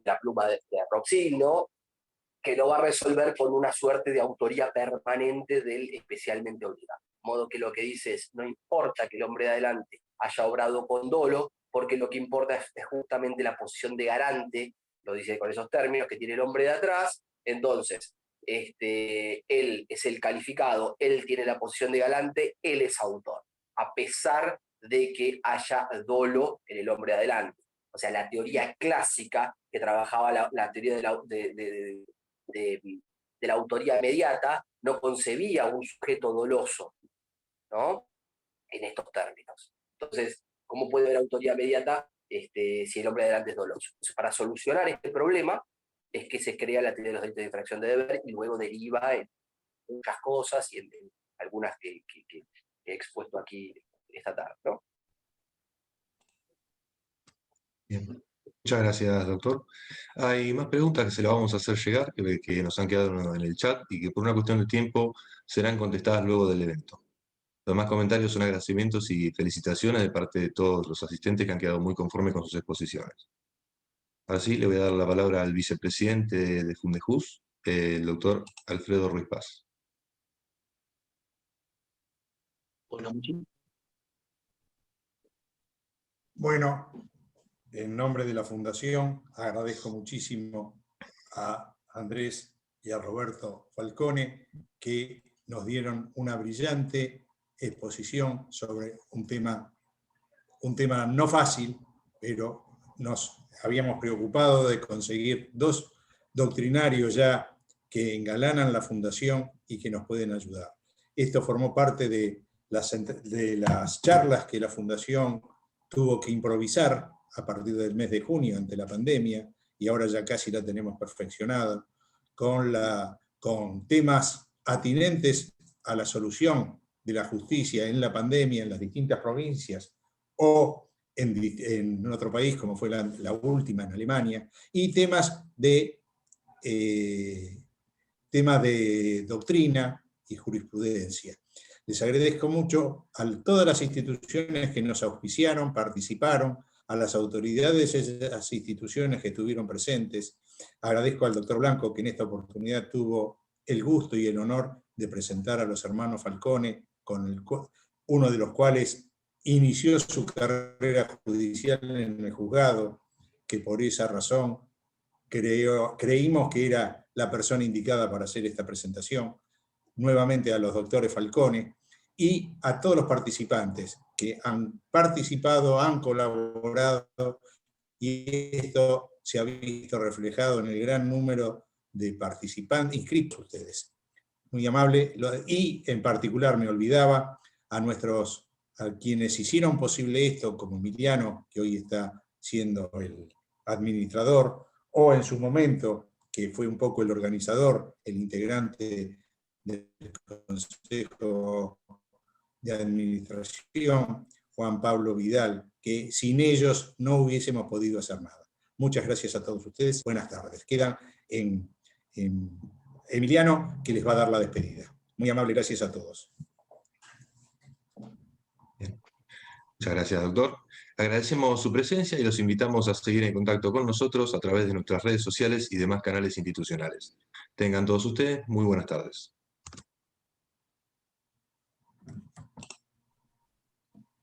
la pluma de Roxil, ¿no? Que lo va a resolver con una suerte de autoría permanente del especialmente obligado. De modo que lo que dice es, no importa que el hombre de adelante haya obrado con dolo, porque lo que importa es justamente la posición de garante, lo dice con esos términos, que tiene el hombre de atrás. Entonces, él es el calificado, él tiene la posición de garante, él es autor, a pesar de que haya dolo en el hombre de adelante. O sea, la teoría clásica que trabajaba la teoría de la autoría inmediata no concebía un sujeto doloso, ¿no? En estos términos. Entonces, ¿cómo puede haber autoría inmediata si el hombre de adelante es doloso? Entonces, para solucionar este problema es que se crea la teoría de los delitos de infracción de deber y luego deriva en muchas cosas y en algunas que he expuesto aquí esta tarde, ¿no? Bien. Muchas gracias, doctor. Hay más preguntas que se las vamos a hacer llegar, que nos han quedado en el chat y que por una cuestión de tiempo serán contestadas luego del evento. Los demás comentarios son agradecimientos y felicitaciones de parte de todos los asistentes que han quedado muy conformes con sus exposiciones. Ahora sí, le voy a dar la palabra al vicepresidente de Fundejus, el doctor Alfredo Ruiz Paz. Bueno, en nombre de la Fundación agradezco muchísimo a Andrés y a Roberto Falcone que nos dieron una brillante exposición sobre un tema no fácil, pero nos habíamos preocupado de conseguir dos doctrinarios ya que engalanan la Fundación y que nos pueden ayudar. Esto formó parte de las charlas que la Fundación tuvo que improvisar a partir del mes de junio ante la pandemia, y ahora ya casi la tenemos perfeccionada, con temas atinentes a la solución de la justicia en la pandemia en las distintas provincias o en otro país como fue la última en Alemania, y temas de doctrina y jurisprudencia. Les agradezco mucho a todas las instituciones que nos auspiciaron, participaron, a las autoridades de esas instituciones que estuvieron presentes. Agradezco al doctor Blanco, que en esta oportunidad tuvo el gusto y el honor de presentar a los hermanos Falcone, uno de los cuales inició su carrera judicial en el juzgado, que por esa razón creímos que era la persona indicada para hacer esta presentación. Nuevamente a los doctores Falcone y a todos los participantes que han participado, han colaborado, y esto se ha visto reflejado en el gran número de participantes inscritos ustedes. Muy amable, y en particular me olvidaba a quienes hicieron posible esto, como Emiliano, que hoy está siendo el administrador, o en su momento, que fue un poco el organizador, el integrante del Consejo de Administración, Juan Pablo Vidal, que sin ellos no hubiésemos podido hacer nada. Muchas gracias a todos ustedes. Buenas tardes. Quedan en Emiliano, que les va a dar la despedida. Muy amable, gracias a todos. Bien. Muchas gracias, doctor. Agradecemos su presencia y los invitamos a seguir en contacto con nosotros a través de nuestras redes sociales y demás canales institucionales. Tengan todos ustedes muy buenas tardes.